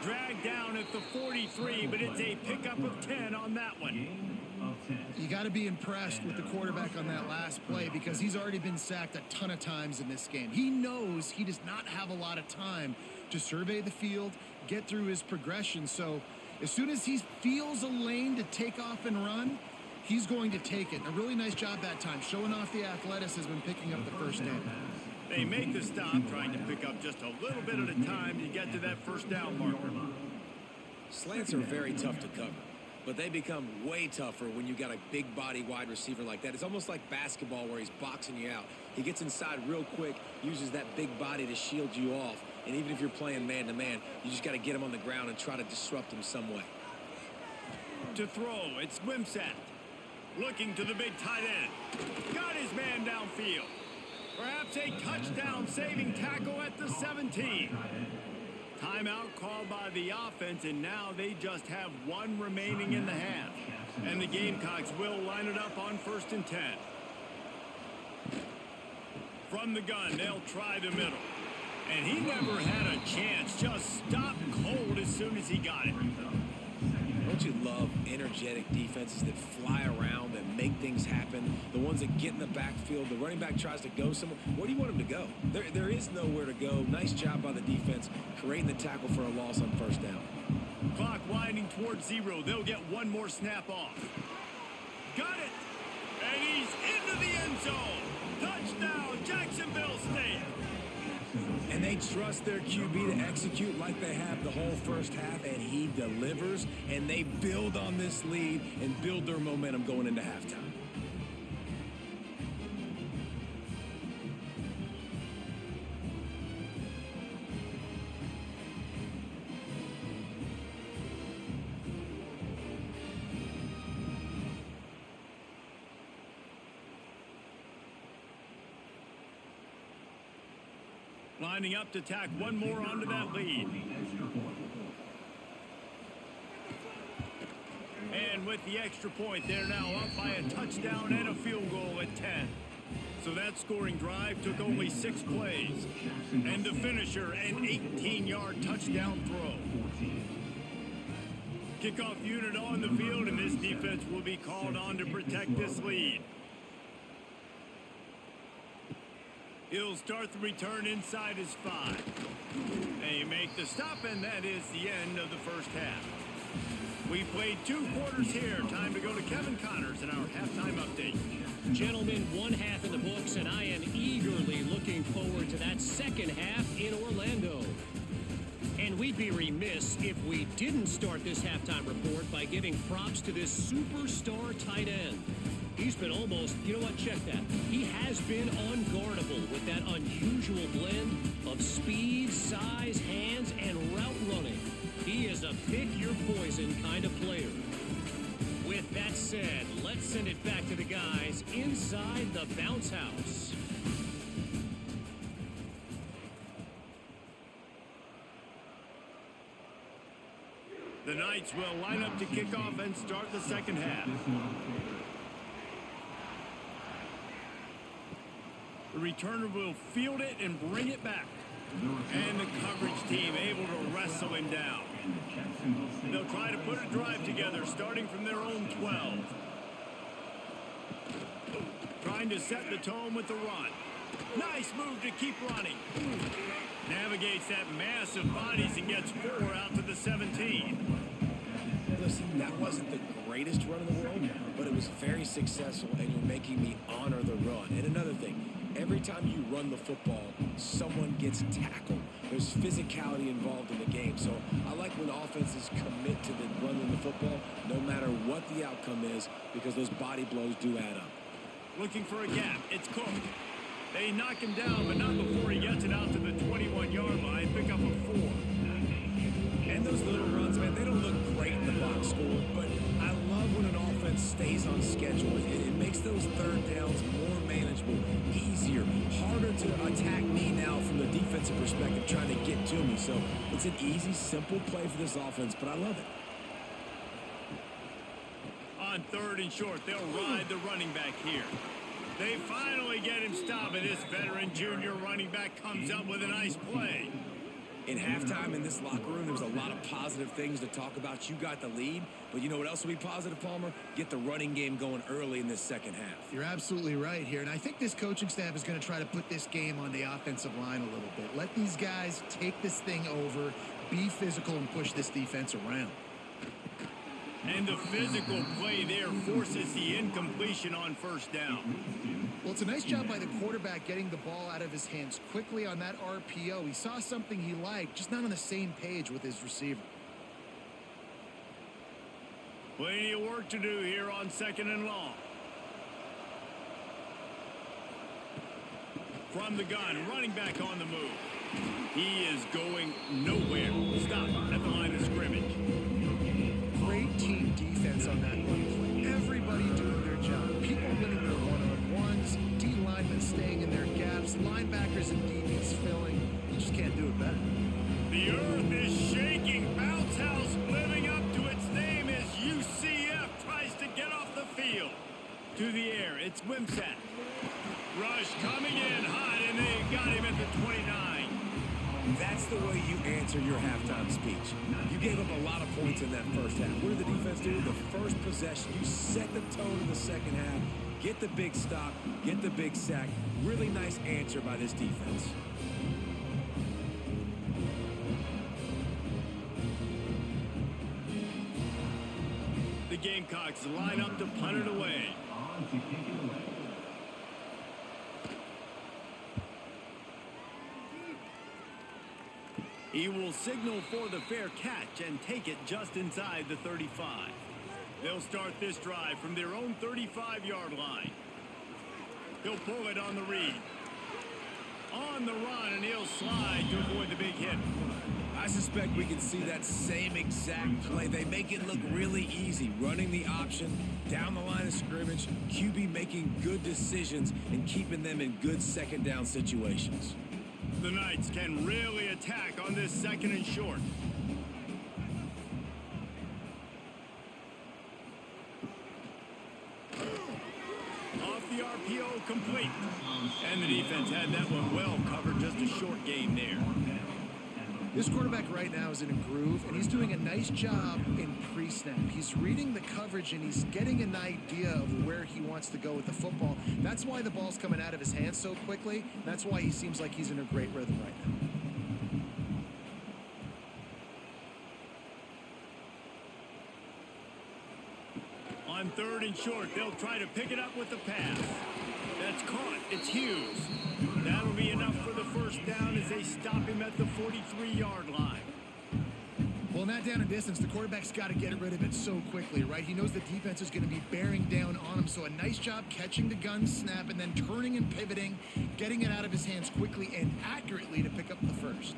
Speaker 1: Dragged down at the 43, but it's a pickup of 10 on that one.
Speaker 3: You got to be impressed with the quarterback on that last play because he's already been sacked a ton of times in this game. He knows he does not have a lot of time to survey the field, get through his progression. So as soon as he feels a lane to take off and run, he's going to take it. And a really nice job that time, showing off the athleticism and picking up the first down.
Speaker 1: They make the stop, trying to pick up just a little bit at a time to get to that first down marker.
Speaker 2: Slants are very tough to cover, but they become way tougher when you got a big body wide receiver like that. It's almost like basketball where he's boxing you out. He gets inside real quick, uses that big body to shield you off, and even if you're playing man-to-man, you just got to get him on the ground and try to disrupt him some way.
Speaker 1: To throw, it's Wimsatt. Looking to the big tight end. Got his man downfield. Perhaps a touchdown-saving tackle at the 17. Timeout called by the offense, and now they just have one remaining in the half. And the Gamecocks will line it up on 1st and 10. From the gun, they'll try the middle. And he never had a chance, just stopped cold as soon as he got it.
Speaker 2: Don't you love energetic defenses that fly around and make things happen? The ones that get in the backfield, the running back tries to go somewhere. Where do you want him to go? There is nowhere to go. Nice job by the defense, creating the tackle for a loss on first down.
Speaker 1: Clock winding towards 0. They'll get one more snap off. Got it! And he's into the end zone. Touchdown, Jacksonville State.
Speaker 2: And they trust their QB to execute like they have the whole first half, and he delivers, and they build on this lead and build their momentum going into halftime.
Speaker 1: Lining up to tack one more onto that lead. And with the extra point, they're now up by a touchdown and a field goal at 10. So that scoring drive took only 6 plays. And the finisher, an 18-yard touchdown throw. Kickoff unit on the field, and this defense will be called on to protect this lead. He'll start the return inside his 5. They make the stop, and that is the end of the first half. We've played 2 quarters here. Time to go to Kevin Connors in our halftime update.
Speaker 5: Gentlemen, 1 half in the books, and I am eagerly looking forward to that second half in Orlando. And we'd be remiss if we didn't start this halftime report by giving props to this superstar tight end. He's been almost, you know what, check that. He has been unguardable with that unusual blend of speed, size, hands, and route running. He is a pick-your-poison kind of player. With that said, let's send it back to the guys inside the bounce house.
Speaker 1: The Knights will line up to kick off and start the second half. The returner will field it and bring it back. And the coverage team able to wrestle him down. They'll try to put a drive together starting from their own 12. Trying to set the tone with the run. Nice move to keep running. Navigates that mass of bodies and gets 4 out to the 17.
Speaker 2: Listen, that wasn't the greatest run in the world, but it was very successful, and you're making me honor the run. And another thing, every time you run the football, someone gets tackled. There's physicality involved in the game. So I like when offenses commit to the running the football, no matter what the outcome is, because those body blows do add up.
Speaker 1: Looking for a gap. It's Cook. They knock him down, but not before he gets it out to the 21-yard line. Pick up a 4.
Speaker 2: And those little runs, man, they don't look great in the box score, but I love when an offense stays on schedule. It makes those third downs more manageable, easier, harder to attack me now from the defensive perspective, trying to get to me. So it's an easy, simple play for this offense, but I love it.
Speaker 1: On 3rd and short, they'll ride the running back here. They finally get him stopped, and this veteran junior running back comes up with a nice play.
Speaker 2: In halftime in this locker room, there was a lot of positive things to talk about. You got the lead, but you know what else will be positive, Palmer? Get the running game going early in this second half.
Speaker 3: You're absolutely right here, and I think this coaching staff is going to try to put this game on the offensive line a little bit. Let these guys take this thing over, be physical, and push this defense around.
Speaker 1: And the physical play there forces the incompletion on 1st down.
Speaker 3: Well, it's a nice job by the quarterback getting the ball out of his hands quickly on that RPO. He saw something he liked, just not on the same page with his receiver.
Speaker 1: Plenty of work to do here on 2nd and long. From the gun, running back on the move. He is going nowhere. Stop at the line of scrimmage.
Speaker 3: Great team defense on that one play. Everybody doing their job. People winning their one-on-ones, D-linemen staying in their gaps, linebackers and DBs filling. You just can't do it better.
Speaker 1: The earth is shaking. Bounce House living up to its name as UCF tries to get off the field. To the air, it's Wimsatt. Rush coming in hot, and they got him at the 29.
Speaker 2: That's the way you answer your halftime speech. You gave up a lot of points in that first half. What did the defense do? The first possession, you set the tone in the second half, get the big stop, get the big sack. Really nice answer by this defense.
Speaker 1: The Gamecocks line up to punt it away. He will signal for the fair catch and take it just inside the 35. They'll start this drive from their own 35-yard line. He'll pull it on the read. On the run, and he'll slide to avoid the big hit.
Speaker 2: I suspect we can see that same exact play. They make it look really easy, running the option down the line of scrimmage, QB making good decisions and keeping them in good second down situations.
Speaker 1: The Knights can really attack on this 2nd and short. Off the RPO, complete. And the defense had that one well covered. Just a short gain there.
Speaker 3: This quarterback right now is in a groove, and he's doing a nice job in pre-snap. He's reading the coverage, and he's getting an idea of where he wants to go with the football. That's why the ball's coming out of his hands so quickly. That's why he seems like he's in a great rhythm right
Speaker 1: now. On 3rd and short, they'll try to pick it up with the pass. That's caught. It's Hughes. That'll be enough for the 1st down as they stop him at the 43-yard line.
Speaker 3: Well, in that down and distance, the quarterback's got to get rid of it so quickly, right? He knows the defense is going to be bearing down on him, so a nice job catching the gun snap and then turning and pivoting, getting it out of his hands quickly and accurately to pick up the 1st.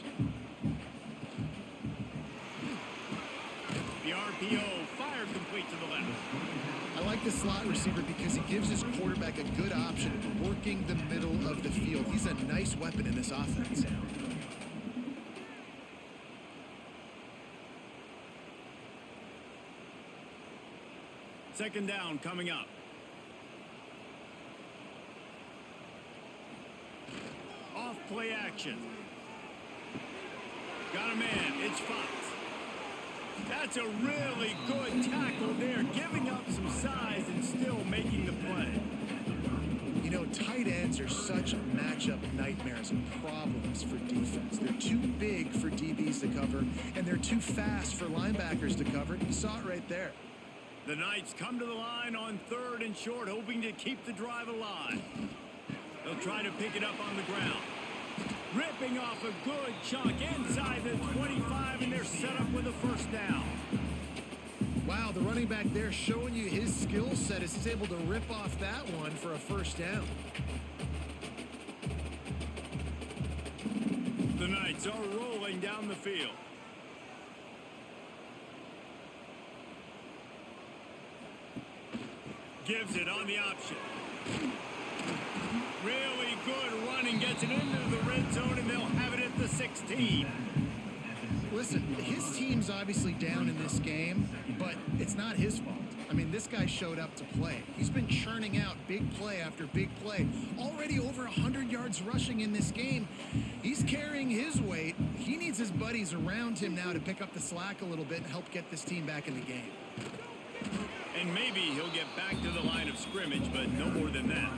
Speaker 1: The RPO, fire complete to the left.
Speaker 3: I like the slot receiver because he gives his quarterback a good option of working the middle of the field. He's a nice weapon in this offense.
Speaker 1: Second down coming up. Off play action. Got a man. It's Fox. That's a really good tackle there, giving up some size and still making the play.
Speaker 3: You know, tight ends are such matchup nightmares and problems for defense. They're too big for DBs to cover, and they're too fast for linebackers to cover. You saw it right there.
Speaker 1: The Knights come to the line on 3rd and short, hoping to keep the drive alive. They'll try to pick it up on the ground. Ripping off a good chunk inside the 25, and they're set up with a first down.
Speaker 3: Wow, the running back there showing you his skill set is he's able to rip off that one for a first down.
Speaker 1: The Knights are rolling down the field. Gives it on the option. Really good running, gets it into the red zone, and they'll have it at the 16.
Speaker 3: Listen, his team's obviously down in this game, but it's not his fault. I mean, this guy showed up to play. He's been churning out big play after big play. Already over 100 yards rushing in this game. He's carrying his weight. He needs his buddies around him now to pick up the slack a little bit and help get this team back in the game.
Speaker 1: And maybe he'll get back to the line of scrimmage, but no more than that.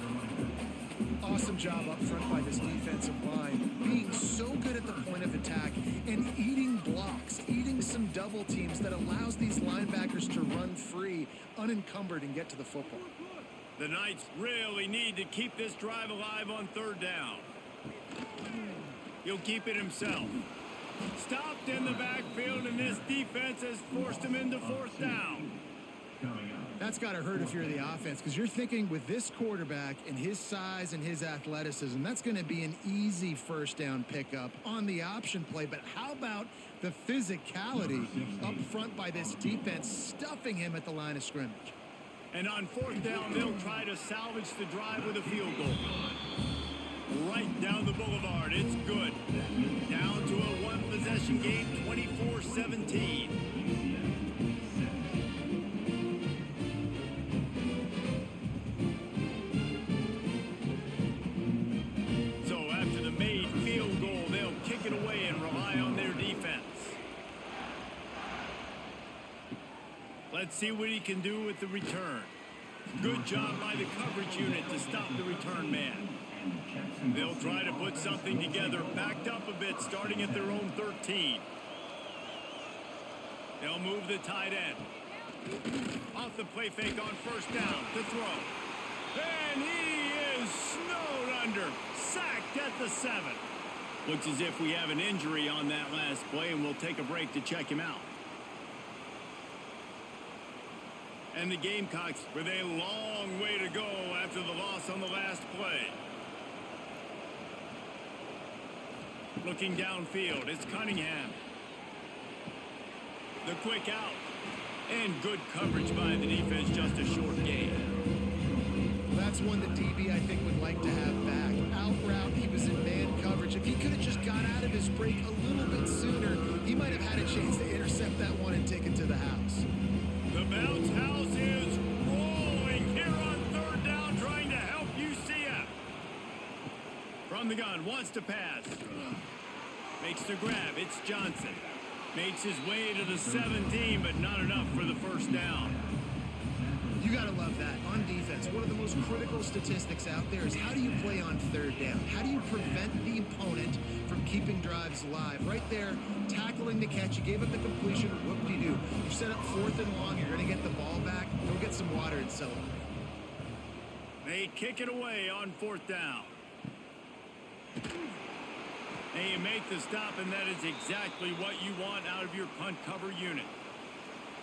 Speaker 3: Awesome job up front by this defensive line, being so good at the point of attack and eating blocks, eating some double teams that allows these linebackers to run free, unencumbered, and get to the football.
Speaker 1: The Knights really need to keep this drive alive on 3rd down. He'll keep it himself. Stopped in the backfield, and this defense has forced him into 4th down.
Speaker 3: That's got to hurt if you're the offense, because you're thinking with this quarterback and his size and his athleticism, that's going to be an easy first down pickup on the option play. But how about the physicality up front by this defense, stuffing him at the line of scrimmage?
Speaker 1: And on 4th down, they'll try to salvage the drive with a field goal. Right down the boulevard. It's good. Down to a one-possession game, 24-17. Let's see what he can do with the return. Good job by the coverage unit to stop the return man. They'll try to put something together, backed up a bit, starting at their own 13. They'll move the tight end. Off the play fake on 1st down to throw. And he is snowed under. Sacked at the 7. Looks as if we have an injury on that last play, and we'll take a break to check him out. And the Gamecocks with a long way to go after the loss on the last play. Looking downfield, it's Cunningham. The quick out. And good coverage by the defense, just a short gain.
Speaker 3: That's one the DB, I think, would like to have back. Out route, he was in man coverage. If he could have just got out of his break a little bit sooner, he might have had a chance to intercept that one and take it to the house.
Speaker 1: The bounce house is rolling here on 3rd down, trying to help UCF. From the gun, wants to pass. Makes the grab, it's Johnson. Makes his way to the 17, but not enough for the first down.
Speaker 3: You got to love that on defense. One of the most critical statistics out there is how do you play on 3rd down? How do you prevent the opponent from keeping drives alive? Right there, tackling the catch. You gave up the completion. Whoop-de-doo. You set up 4th and long. You're going to get the ball back. Go get some water and celebrate.
Speaker 1: They kick it away on 4th down. And you make the stop, and that is exactly what you want out of your punt cover unit.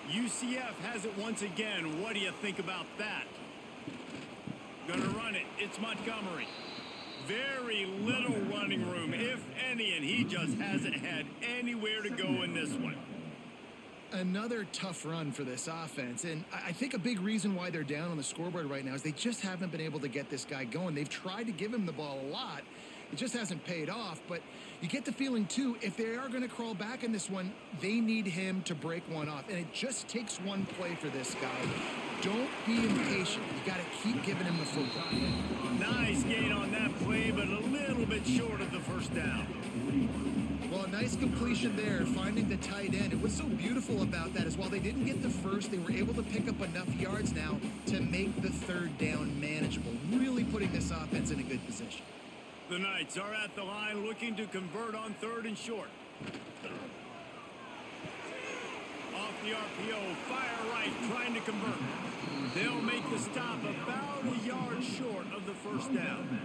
Speaker 1: UCF has it once again. What do you think about that? Gonna run it. It's Montgomery. Very little running room, if any, and he just hasn't had anywhere to go in this one.
Speaker 3: Another tough run for this offense, and I think a big reason why they're down on the scoreboard right now is they just haven't been able to get this guy going. They've tried to give him the ball a lot, It just hasn't paid off, but you get the feeling, too, if they are going to crawl back in this one, they need him to break one off. And it just takes one play for this guy. Don't be impatient. You got to keep giving him the football.
Speaker 1: Nice gain on that play, but a little bit short of the first down.
Speaker 3: Well, a nice completion there, finding the tight end. And what's so beautiful about that is while they didn't get the first, they were able to pick up enough yards now to make the third down manageable, really putting this offense in a good position.
Speaker 1: The Knights are at the line looking to convert on 3rd and short. Off the RPO, fire right, trying to convert. They'll make the stop about a yard short of the first down.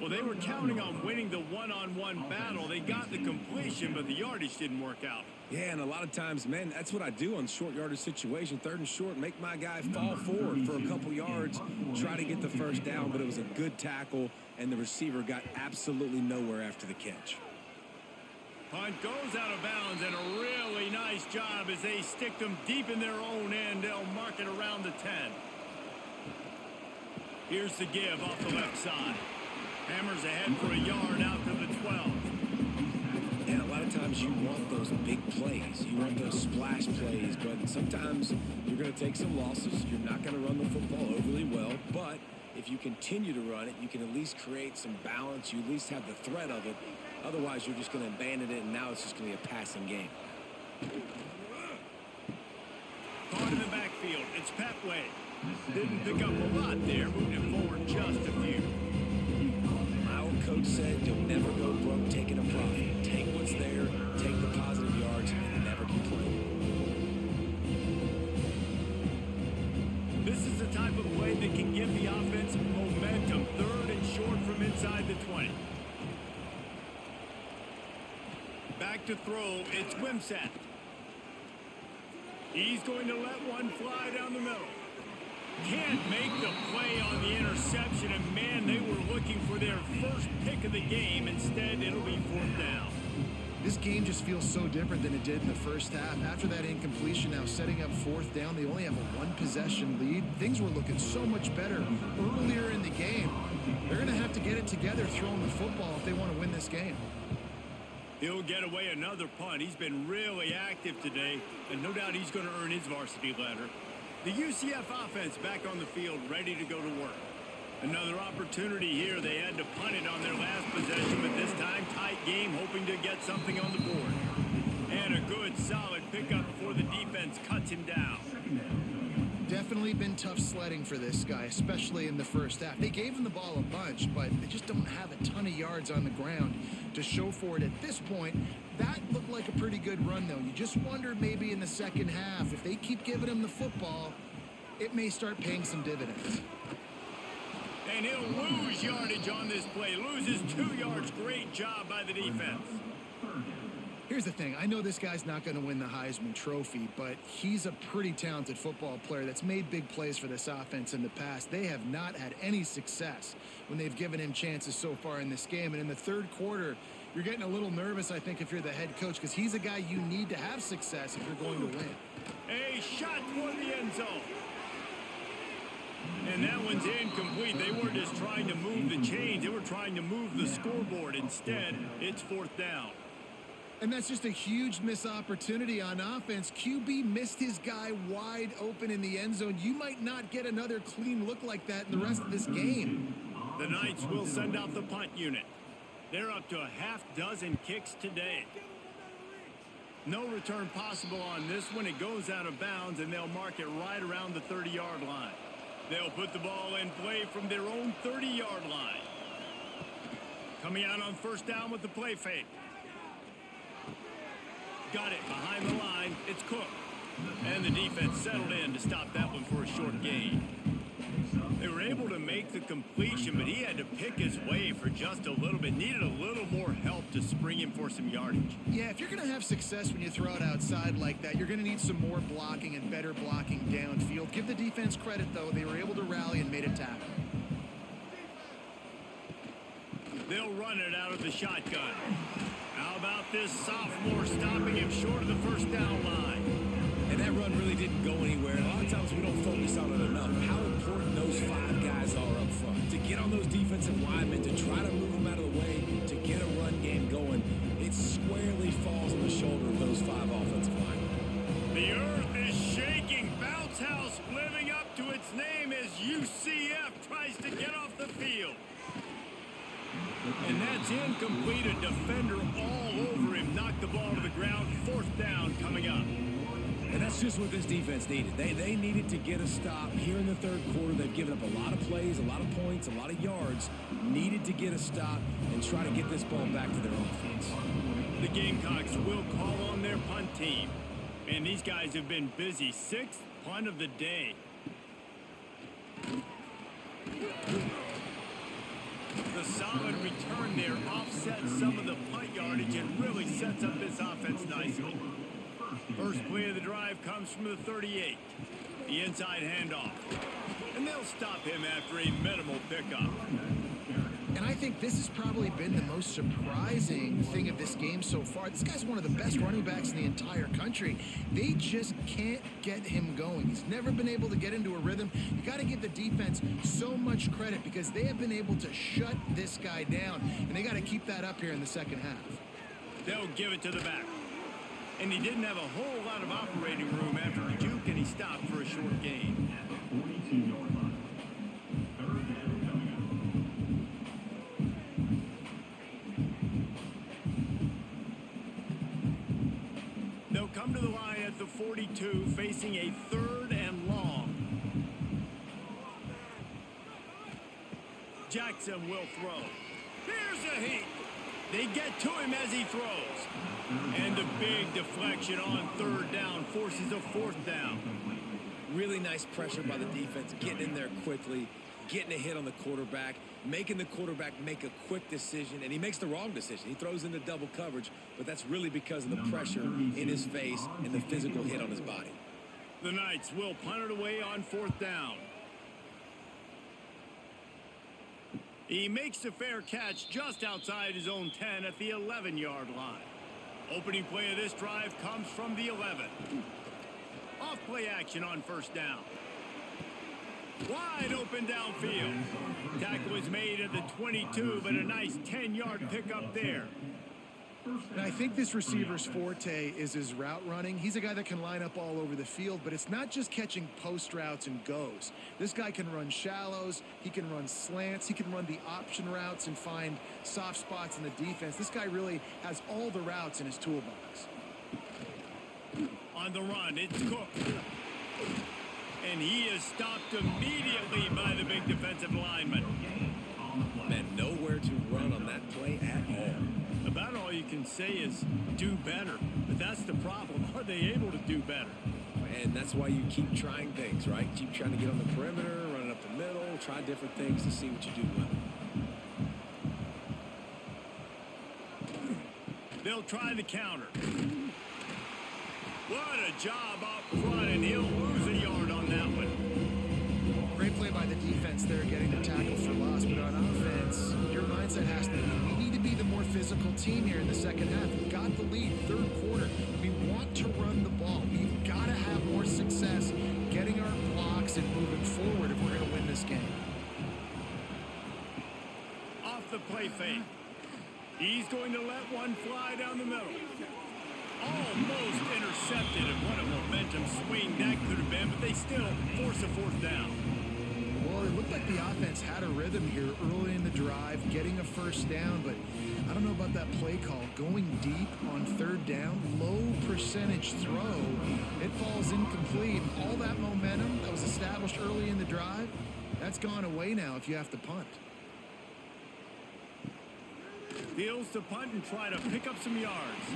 Speaker 1: Well, they were counting on winning the one-on-one battle. They got the completion, but the yardage didn't work out.
Speaker 2: Yeah, and a lot of times, man, that's what I do on short yardage situation. 3rd and short, make my guy fall forward for a couple yards, try to get the first down, but it was a good tackle, and the receiver got absolutely nowhere after the catch.
Speaker 1: Punt goes out of bounds, and a really nice job as they stick them deep in their own end. They'll mark it around the 10. Here's the give off the left side. Hammers ahead for a yard out to the 12.
Speaker 2: And a lot of times you want those big plays. You want those splash plays, but sometimes you're going to take some losses. You're not going to run the football overly well, but if you continue to run it, you can at least create some balance. You at least have the threat of it. Otherwise, you're just going to abandon it, and now it's just going to be a passing game.
Speaker 1: Caught in the backfield. It's Petway. Didn't pick up a lot there. Moved it forward just a few.
Speaker 2: My old coach said you'll never go broke taking a profit. Take what's there, take the positive yards, and never complain.
Speaker 1: This is the type of play that can give the offense momentum. 3rd and short from inside the 20. Back to throw. It's Wimsatt. He's going to let one fly down the middle. Can't make the play on the interception, and man, they were looking for their first pick of the game. Instead, it'll be 4th down.
Speaker 3: This game just feels so different than it did in the first half. After that incompletion, now setting up 4th down, they only have a 1-possession lead. Things were looking so much better earlier in the game. They're going to have to get it together throwing the football if they want to win this game.
Speaker 1: He'll get away another punt. He's been really active today, and no doubt he's going to earn his varsity letter. The UCF offense back on the field, ready to go to work. Another opportunity here. They had to punt it on their last possession, but this time tight game, hoping to get something on the board. And a good, solid pickup before the defense cuts him down.
Speaker 3: Definitely been tough sledding for this guy, especially in the first half. They gave him the ball a bunch, but they just don't have a ton of yards on the ground to show for it at this point. That looked like a pretty good run, though. You just wondered maybe in the second half, if they keep giving him the football, it may start paying some dividends.
Speaker 1: And he'll lose yardage on this play. Loses 2 yards. Great job by the defense.
Speaker 3: Here's the thing. I know this guy's not going to win the Heisman Trophy, but he's a pretty talented football player that's made big plays for this offense in the past. They have not had any success when they've given him chances so far in this game. And in the 3rd quarter, you're getting a little nervous, I think, if you're the head coach, because he's a guy you need to have success if you're going to win.
Speaker 1: A shot toward the end zone. And that one's incomplete. They weren't just trying to move the chains. They were trying to move the scoreboard. Instead, it's 4th down.
Speaker 3: And that's just a huge missed opportunity on offense. QB missed his guy wide open in the end zone. You might not get another clean look like that in the rest of this game.
Speaker 1: The Knights will send out the punt unit. They're up to a half-dozen kicks today. No return possible on this one. It goes out of bounds, and they'll mark it right around the 30-yard line. They'll put the ball in play from their own 30-yard line. Coming out on 1st down with the play fake. Got it behind the line. It's Cook. And the defense settled in to stop that one for a short gain. They were able to make the completion, but he had to pick his way for just a little bit. Needed a little more help to spring him for some yardage.
Speaker 3: Yeah, if you're going to have success when you throw it outside like that, you're going to need some more blocking and better blocking downfield. Give the defense credit, though. They were able to rally and made a tackle.
Speaker 1: They'll run it out of the shotgun. How about this sophomore stopping him short of the 1st down line?
Speaker 2: And that that run really didn't go anywhere. A lot of times we don't focus on it enough. How important those 5 guys are up front. To get on those defensive linemen, to try to move them out of the way, to get a run game going, it squarely falls on the shoulder of those 5 offensive linemen.
Speaker 1: The earth is shaking. Bounce House living up to its name as UCF tries to get off the field. And that's incomplete. A defender all over him. Knocked the ball to the ground. 4th down coming up.
Speaker 2: And that's just what this defense needed. They needed to get a stop here in the 3rd quarter. They've given up a lot of plays, a lot of points, a lot of yards. Needed to get a stop and try to get this ball back to their offense.
Speaker 1: The Gamecocks will call on their punt team. And these guys have been busy. 6th punt of the day. The solid return there offsets some of the punt yardage and really sets up this offense nicely. First play of the drive comes from the 38. The inside handoff. And they'll stop him after a minimal pickup.
Speaker 3: And I think this has probably been the most surprising thing of this game so far. This guy's one of the best running backs in the entire country. They just can't get him going. He's never been able to get into a rhythm. You got to give the defense so much credit because they have been able to shut this guy down. And they got to keep that up here in the second half.
Speaker 1: They'll give it to the back. And he didn't have a whole lot of operating room after the juke, and he stopped for a short gain. They'll come to the line at the 42, facing a 3rd and long. Jackson will throw. Here's a heat. They get to him as he throws. And a big deflection on 3rd down forces a 4th down.
Speaker 2: Really nice pressure by the defense, getting in there quickly, getting a hit on the quarterback, making the quarterback make a quick decision, and he makes the wrong decision. He throws into double coverage, but that's really because of the pressure in his face and the physical hit on his body.
Speaker 1: The Knights will punt it away on 4th down. He makes the fair catch just outside his own 10 at the 11-yard line. Opening play of this drive comes from the 11. Off play action on 1st down. Wide open downfield. Tackle was made at the 22, but a nice 10-yard pickup there.
Speaker 3: And I think this receiver's forte is his route running. He's a guy that can line up all over the field, but it's not just catching post routes and goes. This guy can run shallows, he can run slants, he can run the option routes and find soft spots in the defense. This guy really has all the routes in his toolbox.
Speaker 1: On the run, it's Cook. And he is stopped immediately by the big defensive lineman.
Speaker 2: Man, nowhere to run on that play at all.
Speaker 1: About all you can say is do better. But that's the problem. Are they able to do better?
Speaker 2: And that's why you keep trying things, right? Keep trying to get on the perimeter, running up the middle, try different things to see what you do well.
Speaker 1: They'll try the counter. What a job up front, and he'll lose a yard on that one.
Speaker 3: Great play by the defense there, getting the tackle for loss. But on offense, your mindset has to be, we need to be the more physical team here in the second half. We've got the lead, 3rd quarter. We want to run the ball. We've got to have more success getting our blocks and moving forward if we're going to win this game.
Speaker 1: Off the play fake. He's going to let one fly down the middle. Almost intercepted, and what a momentum swing that could have been, but they still force a 4th down.
Speaker 3: Well, it looked like the offense had a rhythm here early in the drive, getting a 1st down, but I don't know about that play call. Going deep on 3rd down, low percentage throw, it falls incomplete. All that momentum that was established early in the drive, that's gone away now if you have to punt.
Speaker 1: Fields to punt and try to pick up some yards.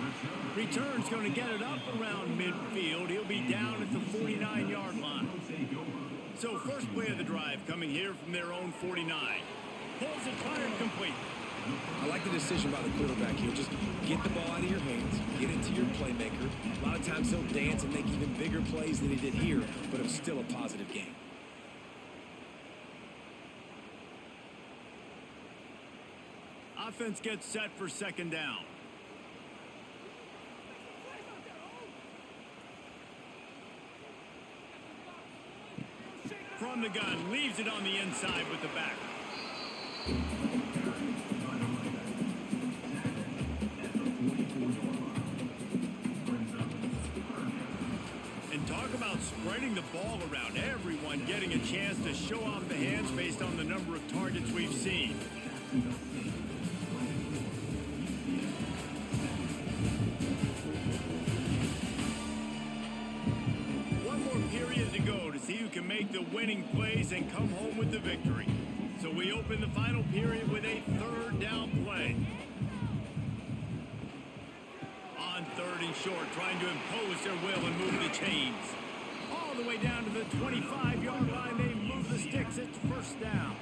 Speaker 1: Return's going to get it up around midfield. He'll be down at the 49-yard line. So first play of the drive coming here from their own 49. Pulls it, fired, complete.
Speaker 2: I like the decision by the quarterback here. Just get the ball out of your hands, get it to your playmaker. A lot of times he'll dance and make even bigger plays than he did here, but it was still a positive game.
Speaker 1: Offense gets set for 2nd down. From the gun, leaves it on the inside with the back. And talk about spreading the ball around. Everyone getting a chance to show off the hands based on the number of targets we've seen. See who can make the winning plays and come home with the victory. So we open the final period with a third down play. On third and short, trying to impose their will and move the chains. All the way down to the 25-yard line, they move the sticks. It's first down.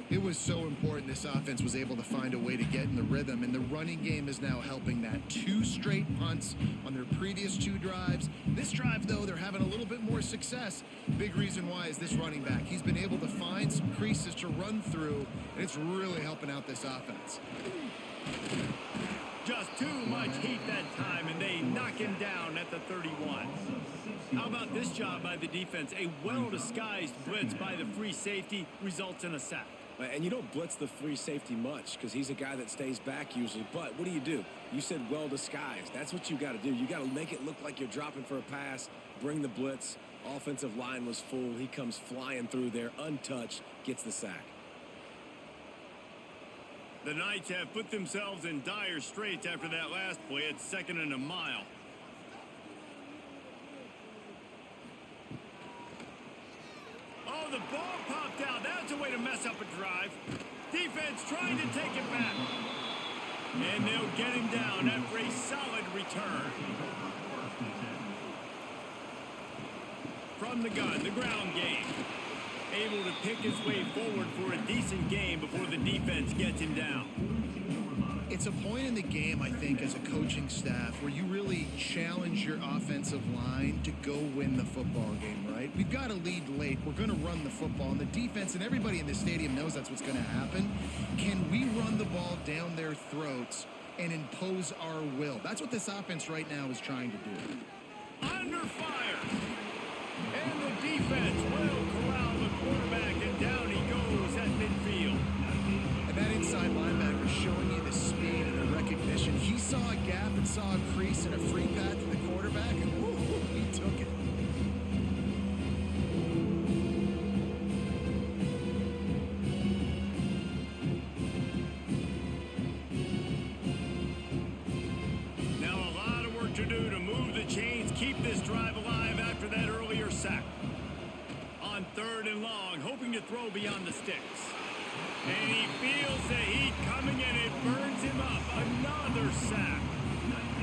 Speaker 3: It was so important this offense was able to find a way to get in the rhythm, and the running game is now helping that. 2 straight punts on their previous 2 drives. This drive, though, they're having a little bit more success. Big reason why is this running back. He's been able to find some creases to run through, and it's really helping out this offense.
Speaker 1: Just too much heat that time, and they knock him down at the 31. How about this job by the defense? A well-disguised blitz by the free safety results in a sack.
Speaker 2: And you don't blitz the free safety much because he's a guy that stays back usually. But what do? You said well disguised. That's what you got to do. You got to make it look like you're dropping for a pass, bring the blitz. Offensive line was full. He comes flying through there, untouched, gets the sack.
Speaker 1: The Knights have put themselves in dire straits after that last play. It's 2nd and a mile. Oh, the ball popped out. That's a way to mess up a drive. Defense trying to take it back. And they'll get him down after a solid return. From the gun, the ground game. Able to pick his way forward for a decent game before the defense gets him down.
Speaker 3: It's a point in the game, I think, as a coaching staff where you really challenge your offensive line to go win the football game, right? We've got to lead late. We're going to run the football. And the defense and everybody in the stadium knows that's what's going to happen. Can we run the ball down their throats and impose our will? That's what this offense right now is trying to do.
Speaker 1: Under fire. And the defense will corral the quarterback, and down he goes at midfield.
Speaker 3: And that inside linebacker showing you the speed and the recognition. He saw a gap and saw a crease and a free path to the quarterback, and he took it.
Speaker 1: Now a lot of work to do to move the chains, keep this drive alive after that earlier sack. On 3rd and long, hoping to throw beyond the sticks. And he feels the heat coming, and it burns him up. Another sack.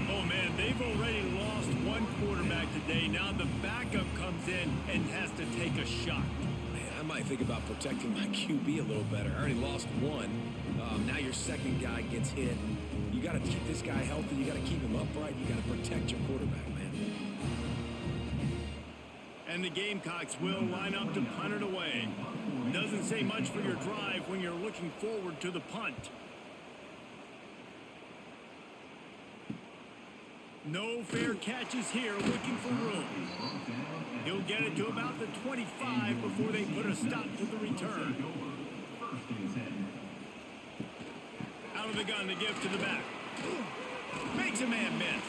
Speaker 1: Oh, man, they've already lost one quarterback today. Now the backup comes in and has to take a shot.
Speaker 2: Man, I might think about protecting my QB a little better. I already lost one. Now your second guy gets hit. You got to keep this guy healthy. You got to keep him upright. You got to protect your quarterback, man.
Speaker 1: And the Gamecocks will line up to punt it away. Doesn't say much for your drive when you're looking forward to the punt. No fair catches here, looking for room. He'll get it to about the 25 before they put a stop to the return. Out of the gun to give to the back. Makes a man miss.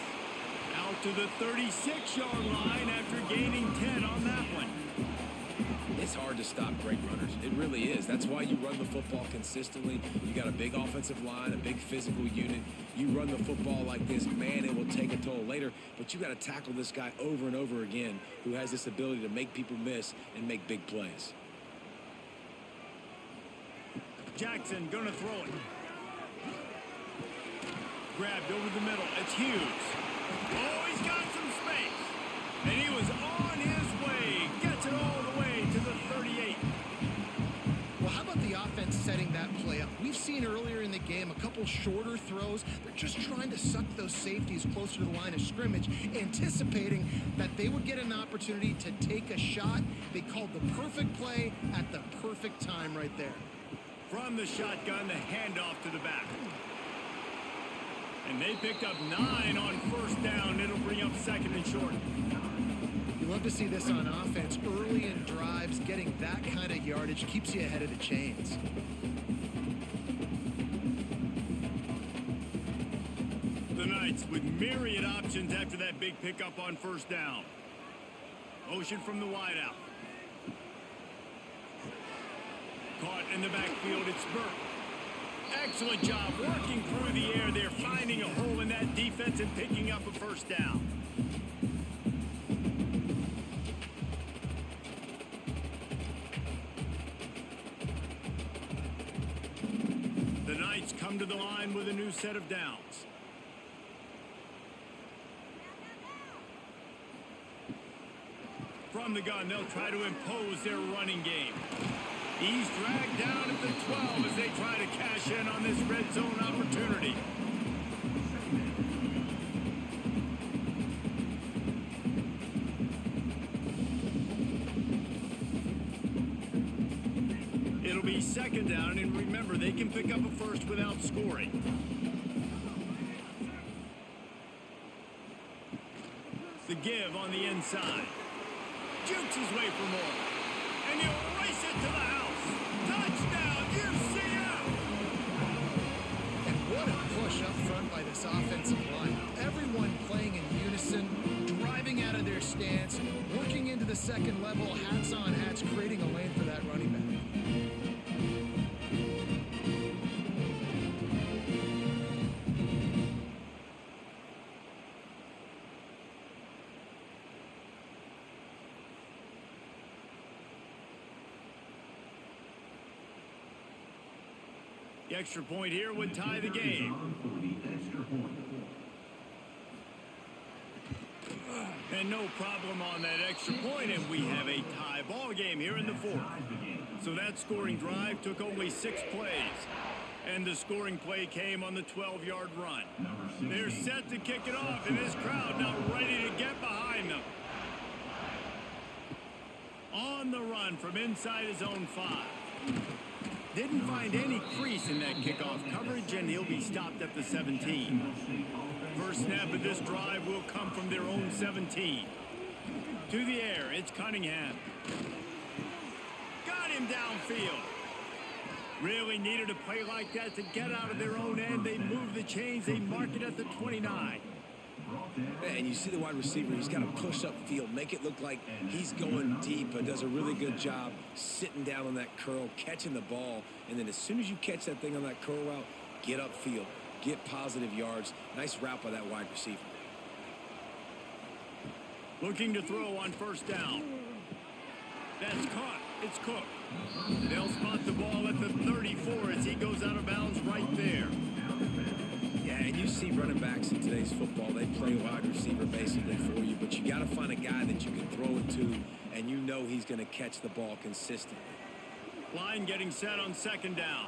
Speaker 1: Out to the 36-yard line after gaining 10 on that one.
Speaker 2: It's hard to stop great runners. It really is. That's why you run the football consistently. You got a big offensive line, a big physical unit. You run the football like this, man, it will take a toll later. But you got to tackle this guy over and over again who has this ability to make people miss and make big plays.
Speaker 1: Jackson gonna throw it. Grabbed over the middle. It's Hughes. Oh, he's got some space. And he was on his way. Gets it all the way to the 38.
Speaker 3: Well, how about the offense setting that play up? We've seen earlier in the game a couple shorter throws. They're just trying to suck those safeties closer to the line of scrimmage, anticipating that they would get an opportunity to take a shot. They called the perfect play at the perfect time right there.
Speaker 1: From the shotgun, the handoff to the back. And they picked up 9 on first down. It'll bring up 2nd and short.
Speaker 3: love to see this on offense. Early in drives, getting that kind of yardage keeps you ahead of the chains.
Speaker 1: The Knights with myriad options after that big pickup on first down. Motion from the wideout. Caught in the backfield, it's Burke. Excellent job working through the air there, finding a hole in that defense and picking up a first down. The Knights come to the line with a new set of downs. From the gun, they'll try to impose their running game. He's dragged down at the 12 as they try to cash in on this red zone opportunity. It'll be second down, and remember, they can pick up a first without scoring. The give on the inside. Jukes his way for more. And he'll race it to the house. Touchdown, UCF!
Speaker 3: And what a push up front by this offensive line. Everyone playing in unison, driving out of their stance, working into the second level, hats on hats, creating a lane for that running back.
Speaker 1: The extra point here would tie the game. And no problem on that extra point, and we have a tie ball game here in the fourth. So that scoring drive took only 6 plays. And the scoring play came on the 12-yard run. They're set to kick it off, and this crowd now ready to get behind them. On the run from inside his own 5. Didn't find any crease in that kickoff coverage, and he'll be stopped at the 17. First snap of this drive will come from their own 17. To the air, it's Cunningham. Got him downfield. Really needed a play like that to get out of their own end. They move the chains. They mark it at the 29.
Speaker 2: And you see the wide receiver, he's got to push up field, make it look like he's going deep, but does a really good job sitting down on that curl, catching the ball, and then as soon as you catch that thing on that curl route, get upfield, get positive yards. Nice route by that wide receiver.
Speaker 1: Looking to throw on first down. That's caught. It's Cook. They'll spot the ball at the 34 as he goes out of bounds right there.
Speaker 2: Yeah, and you see running backs in today's football, they play wide receiver basically for you, but you got to find a guy that you can throw it to, and you know he's going to catch the ball consistently.
Speaker 1: Line getting set on second down.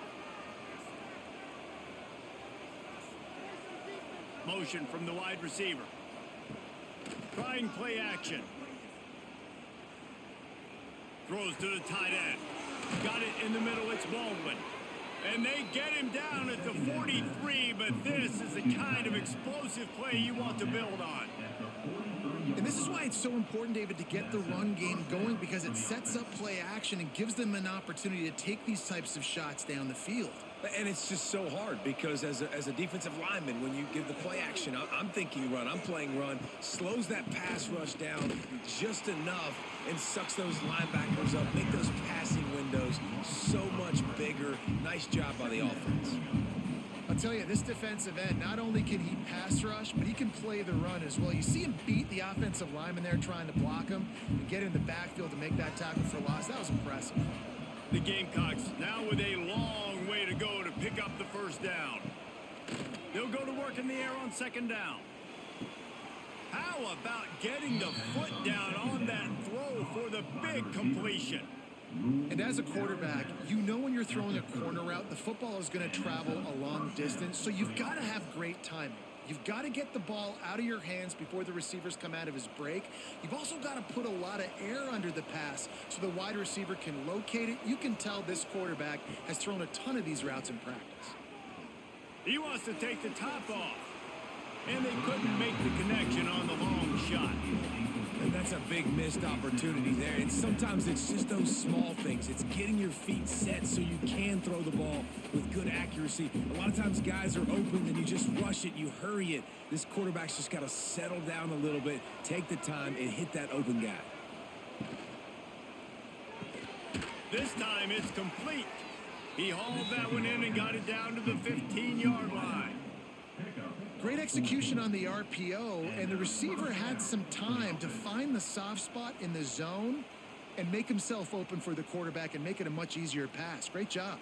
Speaker 1: Motion from the wide receiver. Trying play action. Throws to the tight end. Got it in the middle, it's Baldwin. And they get him down at the 43, but this is the kind of explosive play you want to build on.
Speaker 3: And this is why it's so important, David, to get the run game going, because it sets up play action and gives them an opportunity to take these types of shots down the field.
Speaker 2: And it's just so hard because as a defensive lineman, when you give the play action, I'm thinking run, I'm playing run, slows that pass rush down just enough and sucks those linebackers up, make those passing windows so much bigger. Nice job by the offense.
Speaker 3: I'll tell you, this defensive end, not only can he pass rush, but he can play the run as well. You see him beat the offensive lineman there trying to block him and get in the backfield to make that tackle for loss. That was impressive.
Speaker 1: The Gamecocks now with a long way to go to pick up the first down. They'll go to work in the air on second down. How about getting the foot down on that throw for the big completion?
Speaker 3: And as a quarterback, you know when you're throwing a corner route, the football is going to travel a long distance, so you've got to have great timing. You've got to get the ball out of your hands before the receivers come out of his break. You've also got to put a lot of air under the pass so the wide receiver can locate it. You can tell this quarterback has thrown a ton of these routes in practice.
Speaker 1: He wants to take the top off. And they couldn't make the connection on the long shot.
Speaker 2: And that's a big missed opportunity there. And sometimes it's just those small things. It's getting your feet set so you can throw the ball with good accuracy. A lot of times guys are open and you just rush it, you hurry it. This quarterback's just got to settle down a little bit, take the time, and hit that open guy.
Speaker 1: This time it's complete. He hauled that one in and got it down to the 15-yard line.
Speaker 3: Great execution on the RPO, and the receiver had some time to find the soft spot in the zone and make himself open for the quarterback and make it a much easier pass. Great job.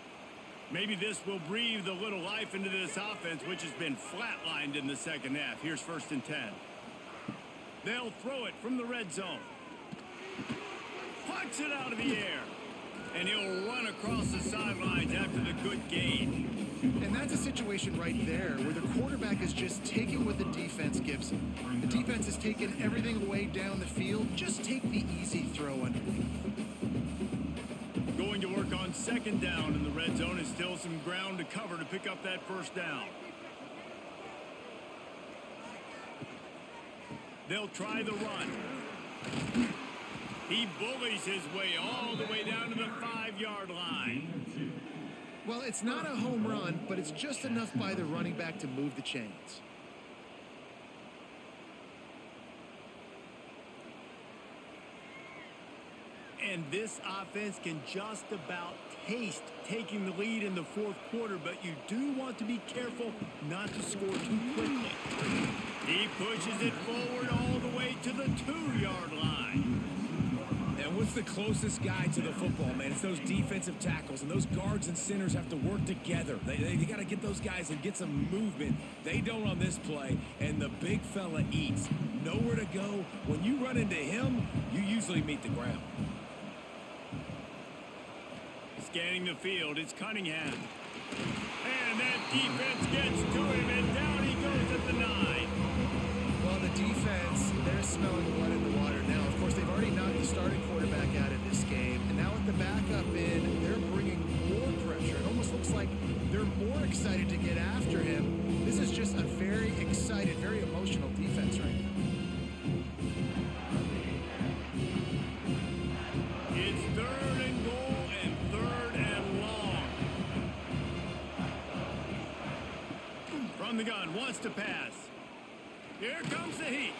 Speaker 1: Maybe this will breathe a little life into this offense, which has been flatlined in the second half. Here's 1st and 10. They'll throw it from the red zone. Pucks it out of the air. And he'll run across the sidelines after the good gain.
Speaker 3: And that's a situation right there where the quarterback is just taking what the defense gives him. The defense has taken everything away down the field. Just take the easy throw underneath.
Speaker 1: Going to work on 2nd down in the red zone, is still some ground to cover to pick up that 1st down. They'll try the run. He bullies his way all the way down to the 5-yard line.
Speaker 3: Well, it's not a home run, but it's just enough by the running back to move the chains.
Speaker 1: And this offense can just about taste taking the lead in the 4th quarter, but you do want to be careful not to score too quickly. He pushes it forward all the way to the 2-yard line.
Speaker 2: And what's the closest guy to the football, man? It's those defensive tackles, and those guards and centers have to work together. They got to get those guys and get some movement. They don't on this play, and the big fella eats. Nowhere to go. When you run into him, you usually meet the ground.
Speaker 1: Scanning the field, it's Cunningham. And that defense gets to him, and down he goes at the 9.
Speaker 3: Well, the defense, they're smelling blood in the water now. Of course, they've already knocked the starting quarterback out of this game. And now with the backup in, they're bringing more pressure. It almost looks like they're more excited to get after him. This is just a very excited, very emotional defense right now.
Speaker 1: It's 3rd and goal and 3rd and long. From the gun, wants to pass. Here comes the heat.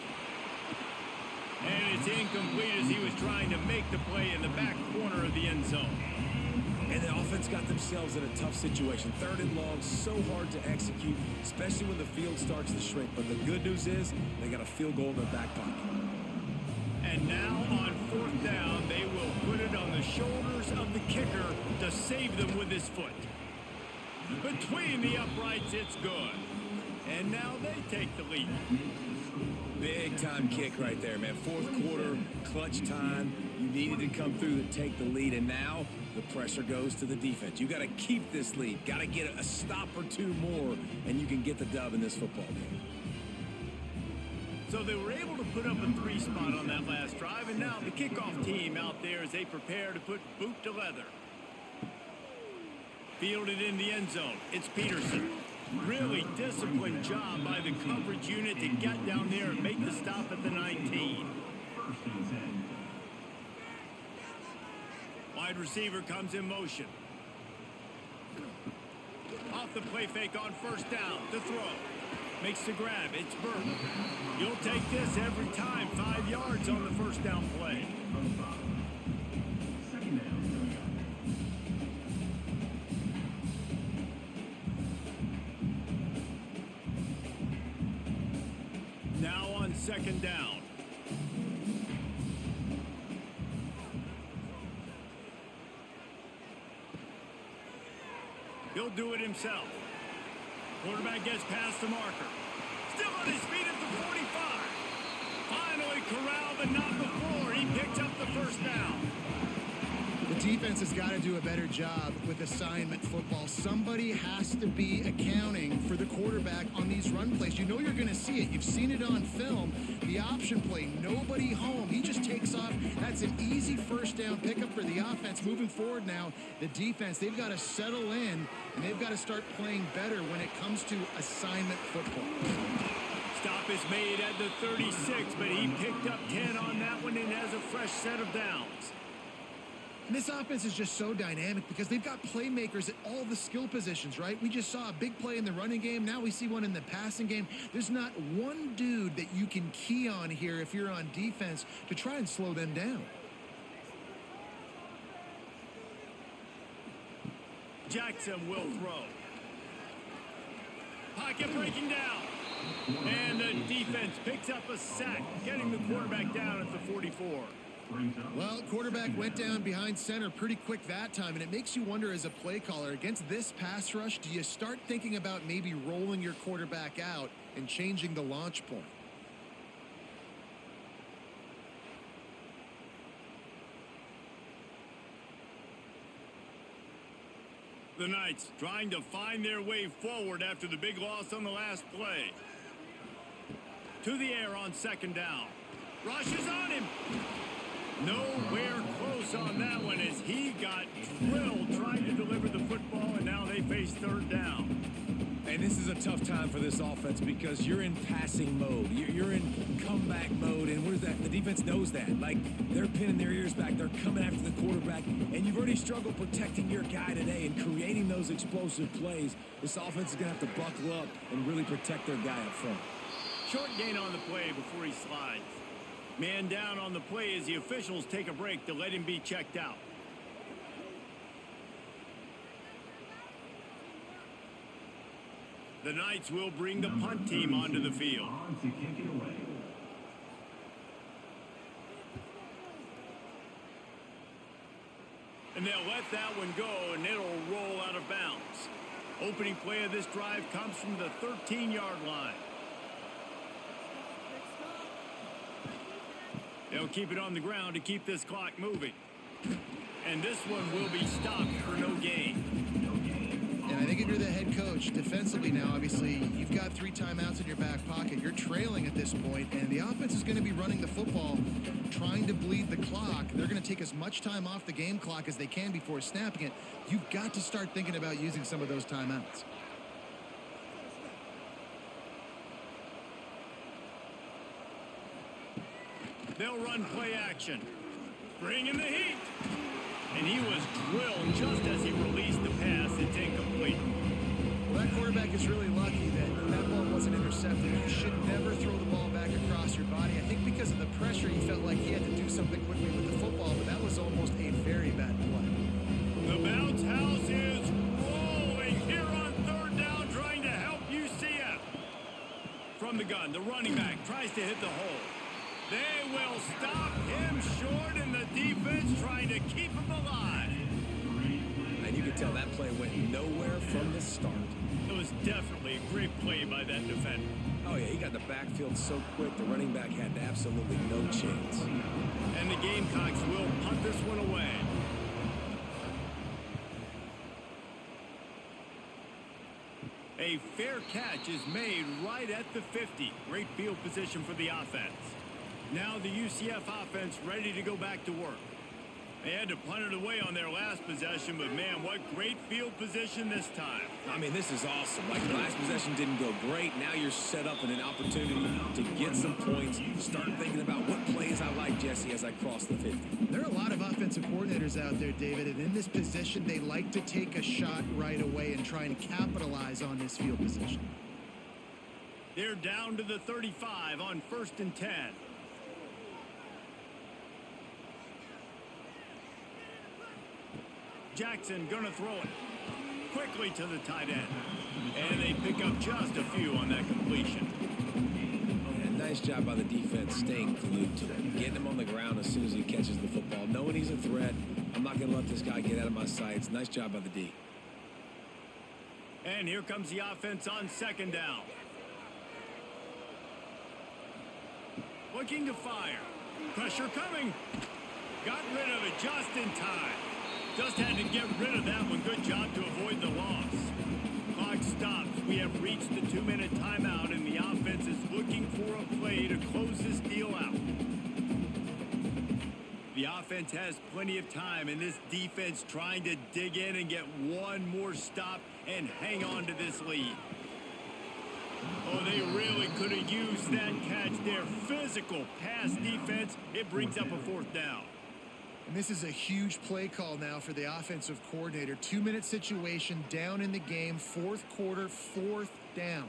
Speaker 1: And it's incomplete as he was trying to make the play in the back corner of the end zone.
Speaker 2: And the offense got themselves in a tough situation. 3rd and long, so hard to execute, especially when the field starts to shrink. But the good news is they got a field goal in their back pocket.
Speaker 1: And now on 4th down, they will put it on the shoulders of the kicker to save them with his foot. Between the uprights, it's good. And now they take the lead.
Speaker 2: Big time kick right there, man. 4th quarter, clutch time. You needed to come through to take the lead, and now the pressure goes to the defense. You got to keep this lead. Got to get a stop or two more, and you can get the dub in this football game.
Speaker 1: So they were able to put up a 3 spot on that last drive, and now the kickoff team out there as they prepare to put boot to leather. Fielded in the end zone. It's Peterson. Really disciplined job by the coverage unit to get down there and make the stop at the 19. Wide receiver comes in motion. Off the play fake on 1st down to throw. Makes the grab. It's Burton. You'll take this every time. 5 yards on the 1st down play. Now on 2nd down. He'll do it himself. Quarterback gets past the marker. Still on his feet at the 45. Finally corralled, but not before. He picks up the 1st down.
Speaker 3: The defense has got to do a better job with assignment football. Somebody has to be accounting for the quarterback on these run plays. You know you're going to see it. You've seen it on film. The option play, nobody home. He just takes off. That's an easy 1st down pickup for the offense. Moving forward now, the defense, they've got to settle in, and they've got to start playing better when it comes to assignment football.
Speaker 1: Stop is made at the 36, but he picked up 10 on that one and has a fresh set of downs.
Speaker 3: And this offense is just so dynamic because they've got playmakers at all the skill positions, right? We just saw a big play in the running game. Now we see one in the passing game. There's not one dude that you can key on here if you're on defense to try and slow them down.
Speaker 1: Jackson will throw. Pocket breaking down. And the defense picks up a sack, getting the quarterback down at the 44.
Speaker 3: Well, quarterback went down behind center pretty quick that time, and it makes you wonder as a play caller, against this pass rush, do you start thinking about maybe rolling your quarterback out and changing the launch point?
Speaker 1: The Knights trying to find their way forward after the big loss on the last play. To the air on second down. Rushes on him. Nowhere close on that one as he got drilled trying to deliver the football, and now they face third down.
Speaker 2: And this is a tough time for this offense because you're in passing mode. You're in comeback mode, and what is that? The defense knows that. Like, they're pinning their ears back. They're coming after the quarterback, and you've already struggled protecting your guy today and creating those explosive plays. This offense is going to have to buckle up and really protect their guy up front.
Speaker 1: Short gain on the play before he slides. Man down on the play as the officials take a break to let him be checked out. The Knights will bring the punt team onto the field. And they'll let that one go, and it'll roll out of bounds. Opening play of this drive comes from the 13-yard line. They'll keep it on the ground to keep this clock moving. And this one will be stopped for no gain.
Speaker 3: And I think if you're the head coach, defensively now, obviously, you've got 3 timeouts in your back pocket. You're trailing at this point, and the offense is going to be running the football, trying to bleed the clock. They're going to take as much time off the game clock as they can before snapping it. You've got to start thinking about using some of those timeouts.
Speaker 1: They'll run play action. Bring in the heat. And he was drilled just as he released the pass. It's incomplete.
Speaker 3: Well, that quarterback is really lucky that that ball wasn't intercepted. You should never throw the ball back across your body. I think because of the pressure, he felt like he had to do something quickly with the football, but that was almost a very bad play.
Speaker 1: The bounce house is rolling here on third down, trying to help UCF. From the gun, the running back tries to hit the hole. They will stop him short, and the defense trying to keep him alive.
Speaker 2: And you can tell that play went nowhere from the start.
Speaker 1: It was definitely a great play by that defender.
Speaker 2: Oh, yeah, he got the backfield so quick, the running back had absolutely no chance.
Speaker 1: And the Gamecocks will punt this one away. A fair catch is made right at the 50. Great field position for the offense. Now the UCF offense ready to go back to work. They had to punt it away on their last possession, but man, what great field position this time.
Speaker 2: I mean, this is awesome. Like, the last possession didn't go great. Now you're set up in an opportunity to get some points. Start thinking about what plays I like, Jesse, as I cross the 50.
Speaker 3: There are a lot of offensive coordinators out there, David, and in this position, they like to take a shot right away and try and capitalize on this field position.
Speaker 1: They're down to the 35 on 1st and 10. Jackson gonna throw it quickly to the tight end. And they pick up just a few on that completion.
Speaker 2: And nice job by the defense staying glued to him. Getting him on the ground as soon as he catches the football. Knowing he's a threat. I'm not going to let this guy get out of my sights. Nice job by the D.
Speaker 1: And here comes the offense on 2nd down. Looking to fire. Pressure coming. Got rid of it just in time. Just had to get rid of that one. Good job to avoid the loss. Clock stops. We have reached the 2-minute timeout, and the offense is looking for a play to close this deal out. The offense has plenty of time, and this defense trying to dig in and get one more stop and hang on to this lead. Oh, they really could have used that catch there. Physical pass defense. It brings up a fourth down.
Speaker 3: And this is a huge play call now for the offensive coordinator. 2-minute situation, down in the game, fourth quarter, fourth down.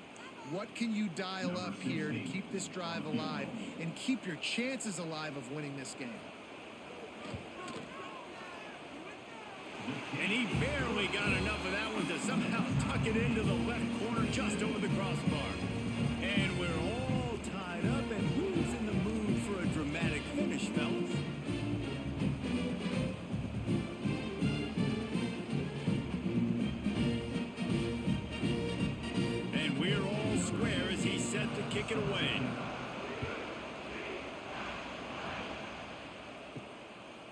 Speaker 3: What can you dial up here to keep this drive alive and keep your chances alive of winning this game?
Speaker 1: And he barely got enough of that one to somehow tuck it into the left corner just over the crossbar. And we're all tied up, and who's in the mood for a dramatic finish, fellas? And we're all square as he's set to kick it away.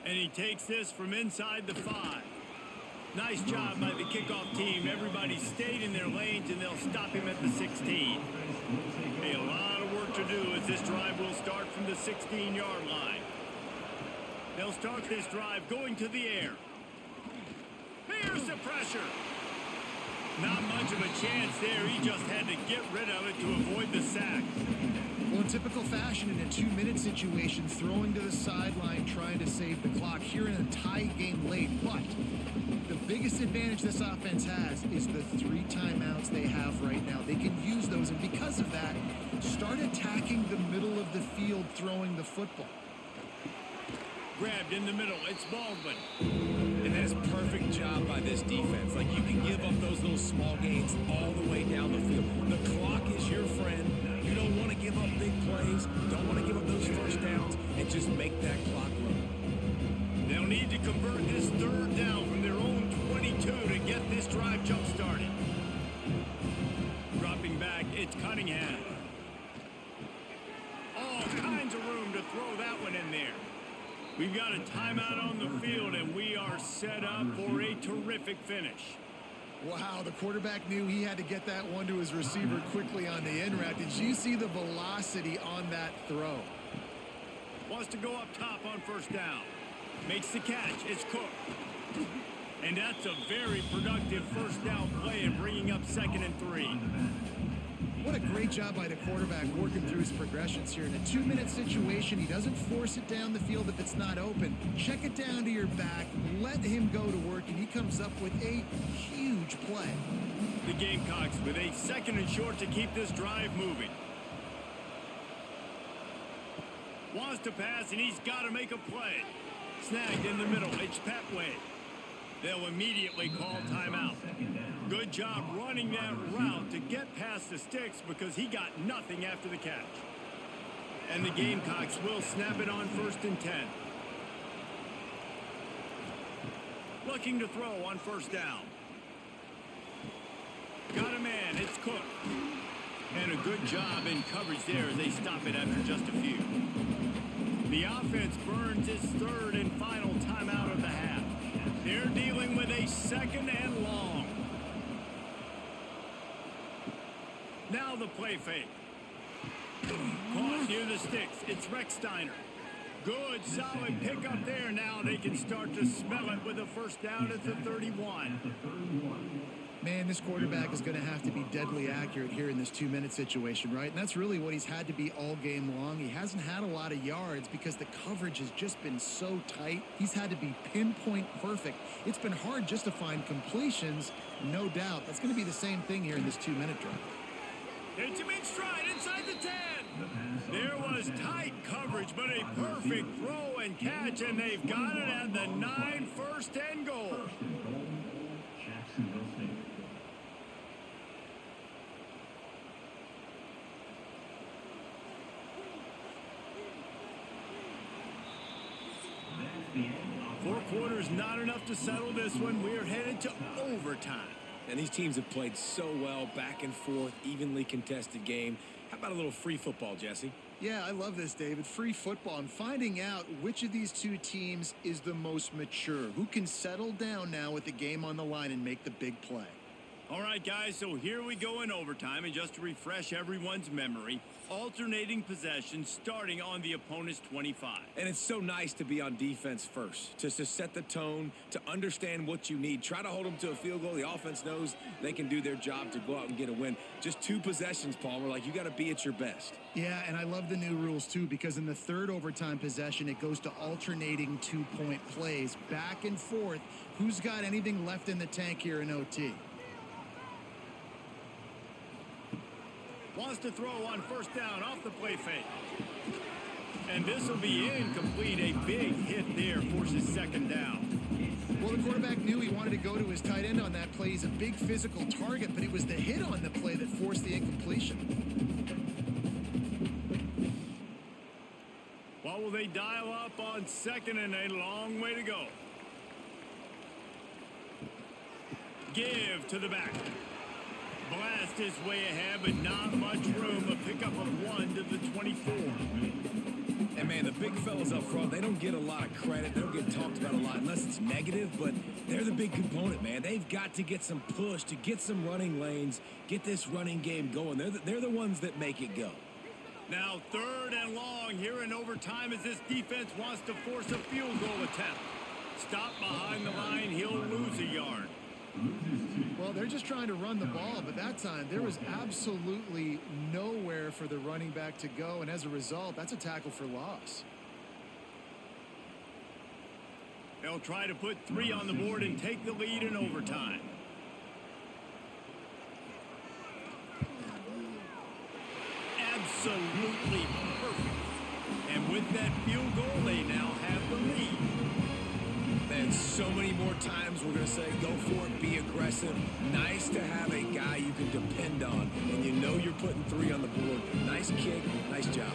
Speaker 1: And he takes this from inside the 5. Nice job by the kickoff team. Everybody stayed in their lanes, and they'll stop him at the 16. Hey, a lot of work to do as this drive will start from the 16-yard line. They'll start this drive going to the air. Here's the pressure. Not much of a chance there. He just had to get rid of it to avoid the sack.
Speaker 3: Well, in typical fashion, in a 2-minute situation, throwing to the sideline, trying to save the clock here in a tie game late. But the biggest advantage this offense has is the 3 timeouts they have right now. They can use those, and because of that, start attacking the middle of the field throwing the football.
Speaker 1: Grabbed in the middle. It's Baldwin.
Speaker 2: And that's a perfect job by this defense. Like, you can give up those little small gains all the way down the field. The clock is your friend. You don't want to give up big plays. Don't want to give up those first downs, and just make that clock run.
Speaker 1: They'll need to convert this third down from their own 22 to get this drive jump-started. Dropping back, it's Cunningham. All kinds of room to throw that one in there. We've got a timeout on the field, and we are set up for a terrific finish.
Speaker 3: Wow, the quarterback knew he had to get that one to his receiver quickly on the in route. Did you see the velocity on that throw?
Speaker 1: Wants to go up top on first down. Makes the catch. It's Cook. And that's a very productive first down play and bringing up 2nd and 3.
Speaker 3: What a great job by the quarterback working through his progressions here. In a 2-minute situation, he doesn't force it down the field if it's not open. Check it down to your back, let him go to work, and he comes up with a huge play.
Speaker 1: The Gamecocks with a 2nd and short to keep this drive moving. Wants to pass, and he's got to make a play. Snagged in the middle. It's Petway. They'll immediately call timeout. Good job running that route to get past the sticks because he got nothing after the catch. And the Gamecocks will snap it on 1st and 10. Looking to throw on first down. Got a man. It's Cook. And a good job in coverage there as they stop it after just a few. The offense burns its 3rd and final timeout of the half. They're dealing with a 2nd and long. Now the play fake. Caught near the sticks. It's Rex Steiner. Good, solid pickup there. Now they can start to smell it with a first down at the 31.
Speaker 3: Man, this quarterback is going to have to be deadly accurate here in this 2-minute situation, right? And that's really what he's had to be all game long. He hasn't had a lot of yards because the coverage has just been so tight. He's had to be pinpoint perfect. It's been hard just to find completions, no doubt. That's going to be the same thing here in this 2-minute drive.
Speaker 1: It's him in stride inside the 10. There was tight coverage, but a perfect throw and catch, and they've got it at the 9, 1st and goal.
Speaker 4: Jacksonville State.
Speaker 1: Four quarters not enough to settle this one. We're headed to overtime.
Speaker 2: And these teams have played so well, back and forth, evenly contested game. How about a little free football, Jesse?
Speaker 3: Yeah, I love this, David. Free football and finding out which of these two teams is the most mature. Who can settle down now with the game on the line and make the big play?
Speaker 1: All right, guys, so here we go in overtime, and just to refresh everyone's memory, alternating possessions starting on the opponent's 25.
Speaker 2: And it's so nice to be on defense first, just to set the tone, to understand what you need. Try to hold them to a field goal. The offense knows they can do their job to go out and get a win. Just 2 possessions, Palmer. Like, you got to be at your best.
Speaker 3: Yeah, and I love the new rules, too, because in the third overtime possession, it goes to alternating 2-point plays, back and forth. Who's got anything left in the tank here in OT?
Speaker 1: Wants to throw on first down off the play fake. And this will be incomplete. A big hit there forces second down.
Speaker 3: Well, the quarterback knew he wanted to go to his tight end on that play. He's a big physical target, but it was the hit on the play that forced the incompletion.
Speaker 1: What will they dial up on second, and a long way to go? Give to the back. Blast his way ahead, but not much room. A pickup of 1 to the 24.
Speaker 2: And, man, the big fellas up front, they don't get a lot of credit. They don't get talked about a lot unless it's negative, but they're the big component, man. They've got to get some push, to get some running lanes, get this running game going. They're the ones that make it go.
Speaker 1: Now 3rd and long here in overtime as this defense wants to force a field goal attempt. Stop behind the line, he'll lose a yard.
Speaker 3: Well, they're just trying to run the ball, but that time there was absolutely nowhere for the running back to go, and as a result, that's a tackle for loss.
Speaker 1: They'll try to put 3 on the board and take the lead in overtime. Absolutely perfect. And with that field goal, they now have the lead.
Speaker 2: And so many more times we're going to say, go for it, be aggressive. Nice to have a guy you can depend on, and you know you're putting 3 on the board. Nice kick, nice job.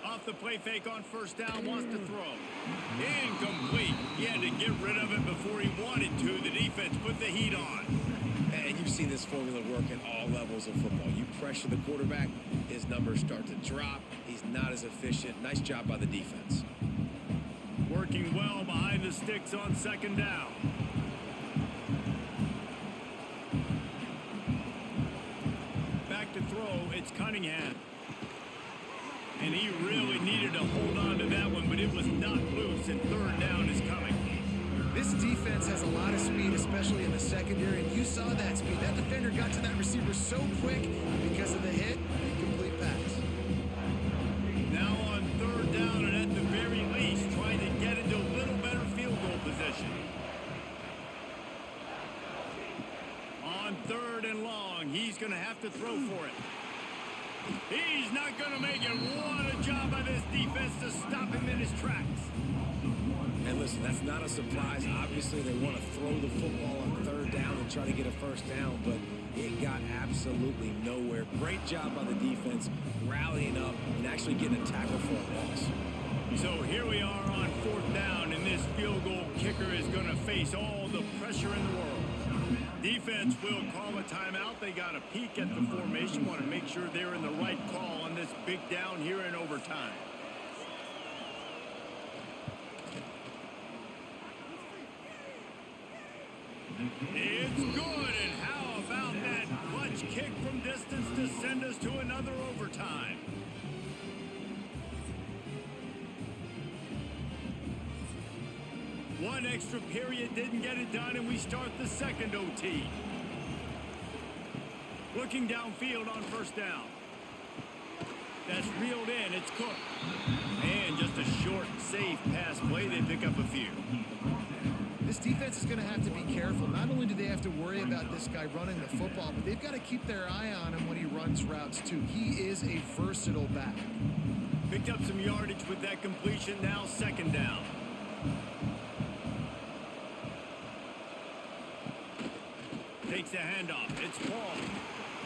Speaker 1: Off the play fake on first down, wants to throw. Incomplete. He had to get rid of it before he wanted to. The defense put the heat on.
Speaker 2: And you've seen this formula work at all levels of football. You pressure the quarterback, his numbers start to drop. He's not as efficient. Nice job by the defense.
Speaker 1: Working well behind the sticks on second down. Back to throw, it's Cunningham. And he really needed to hold on to that one, but it was not loose, and 3rd down is coming.
Speaker 3: This defense has a lot of speed, especially in the secondary, and you saw that speed. That defender got to that receiver so quick because of the hit, incomplete pass.
Speaker 1: Now on 3rd down, and at the very least, trying to get into a little better field goal position. On 3rd and long, he's going to have to throw for it. He's not going to make it. What a job by this defense to stop him in his tracks.
Speaker 2: And listen, that's not a surprise. Obviously, they want to throw the football on 3rd down and try to get a first down, but it got absolutely nowhere. Great job by the defense, rallying up and actually getting a tackle for a loss.
Speaker 1: So here we are on 4th down, and this field goal kicker is going to face all the pressure in the world. Defense will call a timeout. They got a peek at the formation, want to make sure they're in the right call on this big down here in overtime. It's good, and how about that clutch kick from distance to send us to another overtime? One extra period didn't get it done, and we start the second OT. Looking downfield on first down. That's reeled in. It's Cook. And just a short, safe pass play. They pick up a few.
Speaker 3: This defense is going to have to be careful. Not only do they have to worry about this guy running the football, but they've got to keep their eye on him when he runs routes, too. He is a versatile back.
Speaker 1: Picked up some yardage with that completion. Now 2nd down. Takes the handoff. It's Paul.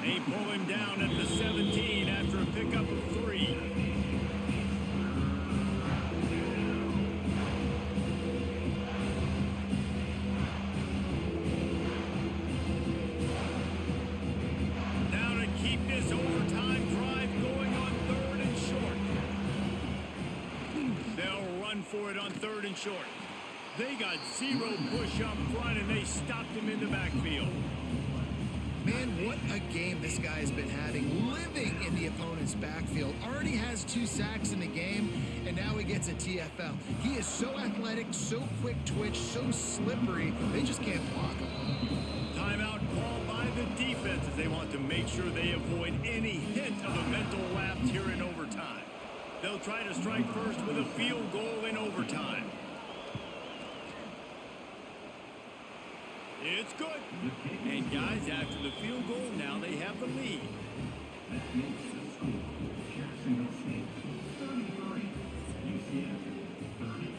Speaker 1: They pull him down at the 17 after a pickup of 3. Now to keep this overtime drive going on 3rd and short. They'll run for it on 3rd and short. They got zero push up front, and they stopped him in the backfield.
Speaker 3: Man, what a game this guy has been having, living in the opponent's backfield. Already has 2 sacks in the game, and now he gets a TFL. He is so athletic, so quick twitch, so slippery, they just can't block him.
Speaker 1: Timeout called by the defense as they want to make sure they avoid any hint of a mental lapse here in overtime. They'll try to strike first with a field goal in overtime. It's good. And guys, after the field goal, now they have the lead.
Speaker 4: Jacksonville State 33, UCF 30.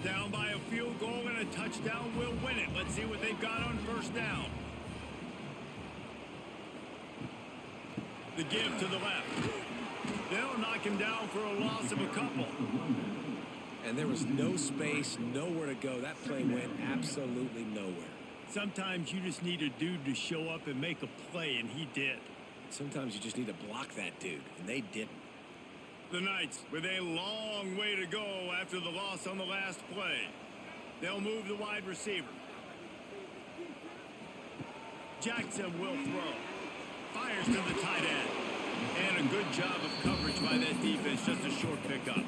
Speaker 1: Down by a field goal and a touchdown will win it. Let's see what they've got on first down. The give to the left. They'll knock him down for a loss of a couple.
Speaker 2: And there was no space, nowhere to go. That play went absolutely nowhere.
Speaker 1: Sometimes you just need a dude to show up and make a play, and he did.
Speaker 2: Sometimes you just need to block that dude, and they didn't.
Speaker 1: The Knights with a long way to go after the loss on the last play. They'll move the wide receiver. Jackson will throw. Fires to the tight end. And a good job of coverage by that defense, just a short pickup.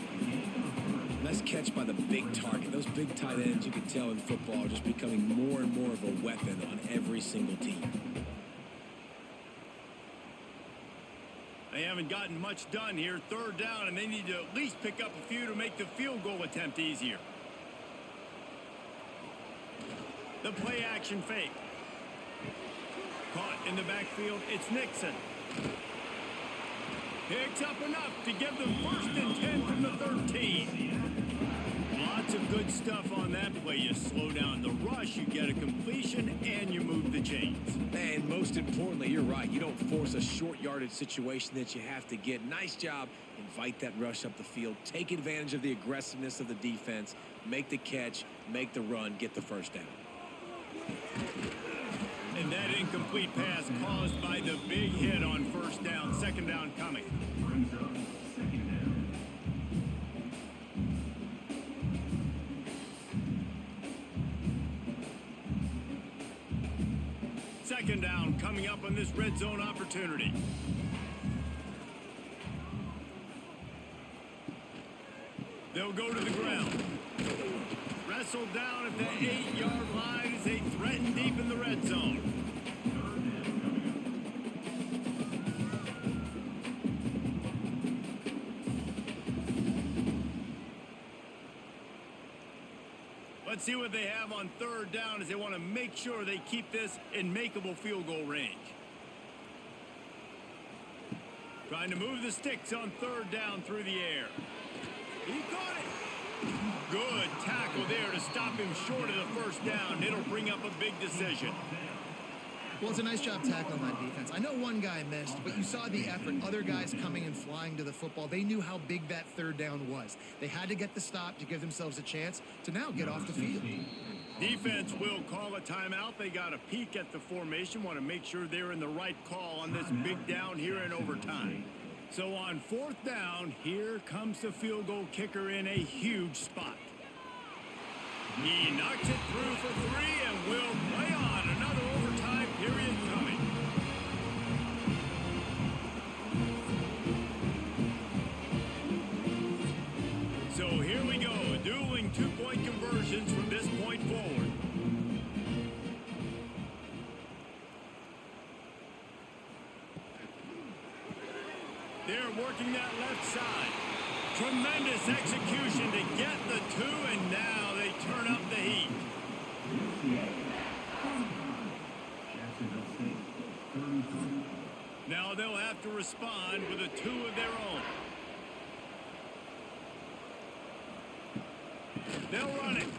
Speaker 2: Nice catch by the big target. Those big tight ends, you can tell in football, are just becoming more and more of a weapon on every single team.
Speaker 1: They haven't gotten much done here. Third down, and they need to at least pick up a few to make the field goal attempt easier. The play action fake. Caught in the backfield, it's Nixon. Picks up enough to give them 1st and 10 from the 13. Lots of good stuff on that play. You slow down the rush, you get a completion, and you move the chains.
Speaker 2: And most importantly, you're right. You don't force a short yardage situation that you have to get. Nice job. Invite that rush up the field. Take advantage of the aggressiveness of the defense. Make the catch, make the run, get the first down.
Speaker 1: And that incomplete pass caused by the big hit on first down. Second down coming.
Speaker 4: Brings up second down.
Speaker 1: Second down coming up on this red zone opportunity. They'll go to the ground. Wrestled down at the 8-yard line as they threaten deep in the red zone. Let's see what they have on third down as they want to make sure they keep this in makeable field goal range. Trying to move the sticks on third down through the air. He caught it. Good tackle there to stop him short of the first down. It'll bring up a big decision.
Speaker 3: Well, it's a nice job tackling that defense. I know one guy missed, but you saw the effort. Other guys coming and flying to the football. They knew how big that third down was. They had to get the stop to give themselves a chance to now get off the field.
Speaker 1: Defense will call a timeout. They got a peek at the formation. Want to make sure they're in the right call on this big down here in overtime. So on fourth down, here comes the field goal kicker in a huge spot. He knocks it through for 3 and will play on. Another overtime period coming. So here we go, dueling two-point conversions from this point forward. They're working that left side. Tremendous execution to get the 2, and now they turn up the heat.
Speaker 4: Jacksonville State 33.
Speaker 1: Now they'll have to respond with a 2 of their own. They'll run it.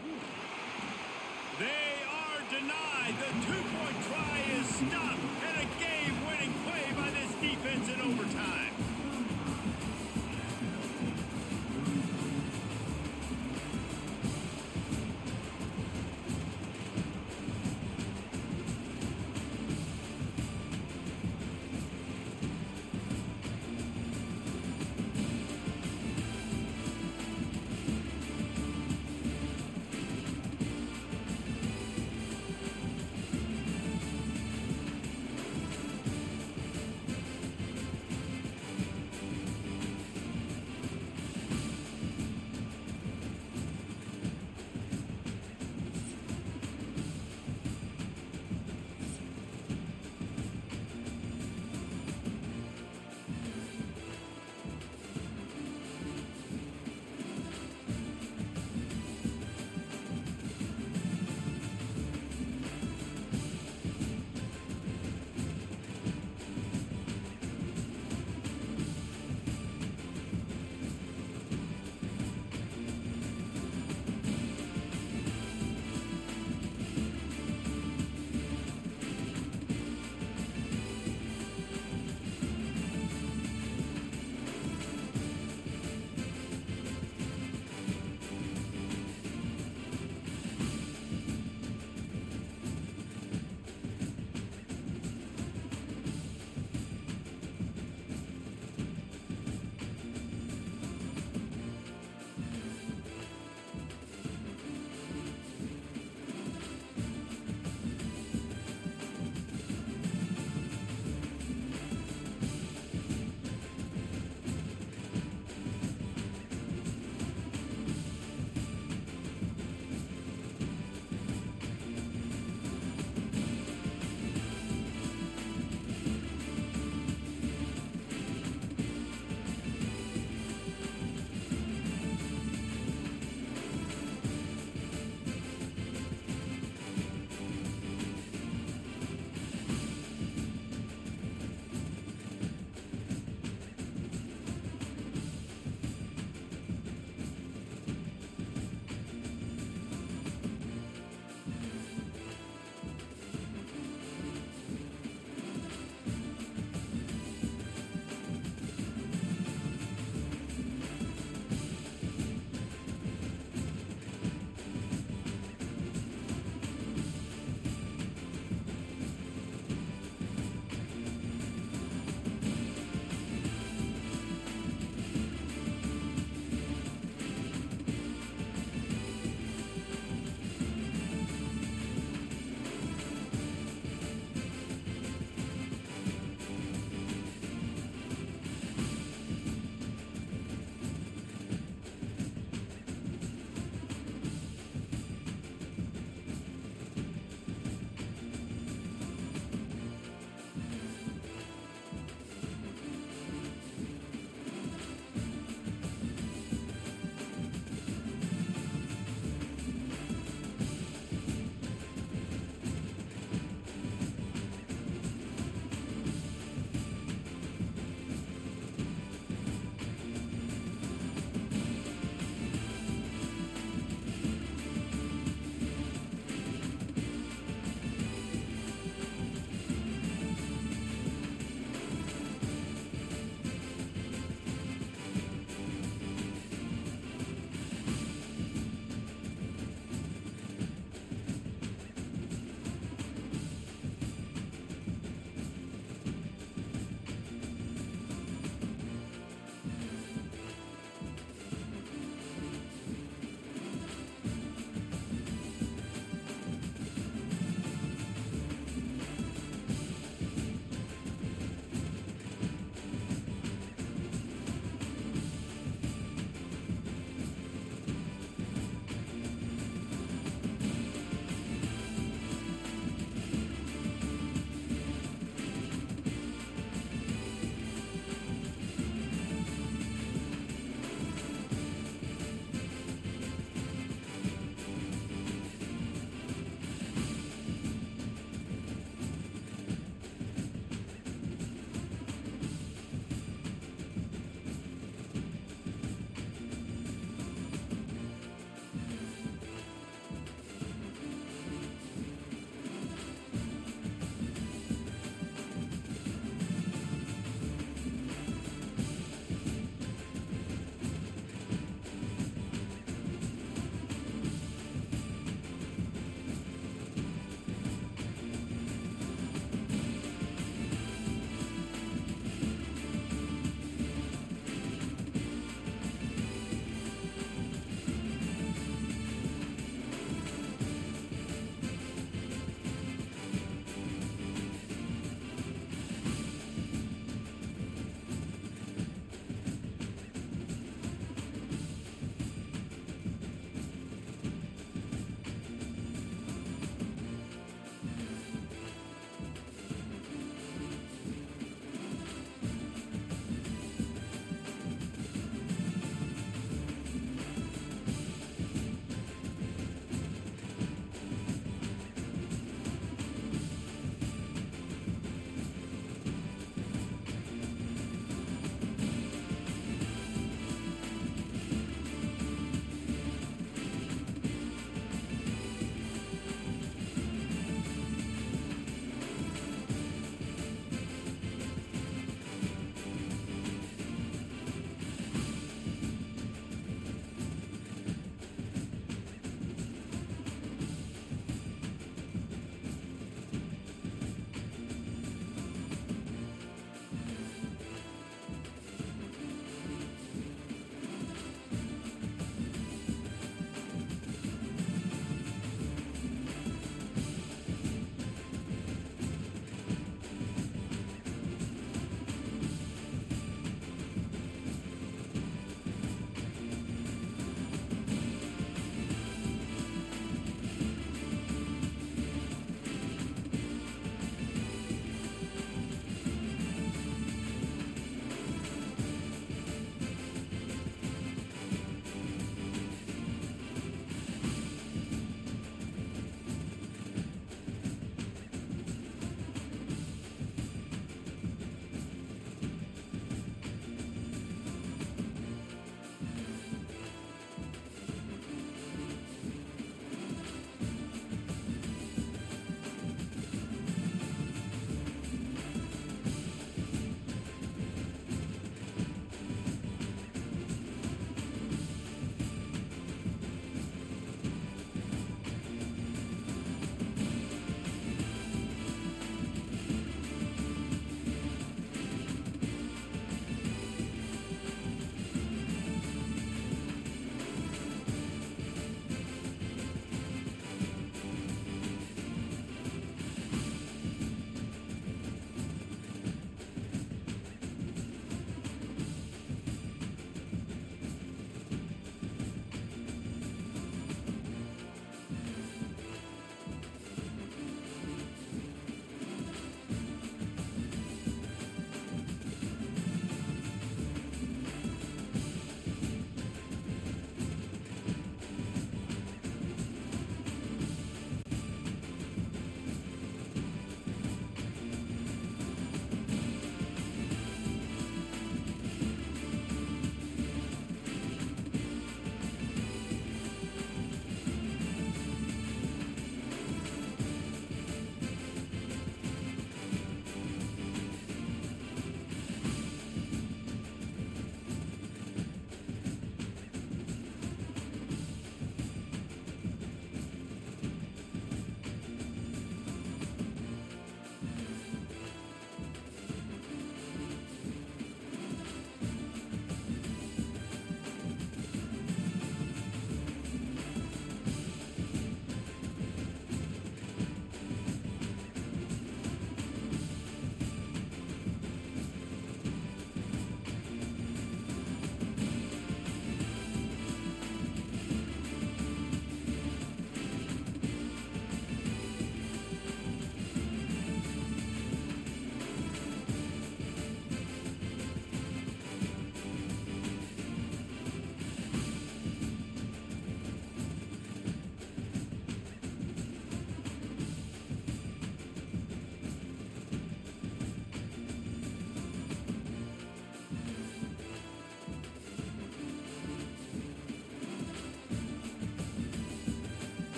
Speaker 1: They are denied. The 2-point try is stopped.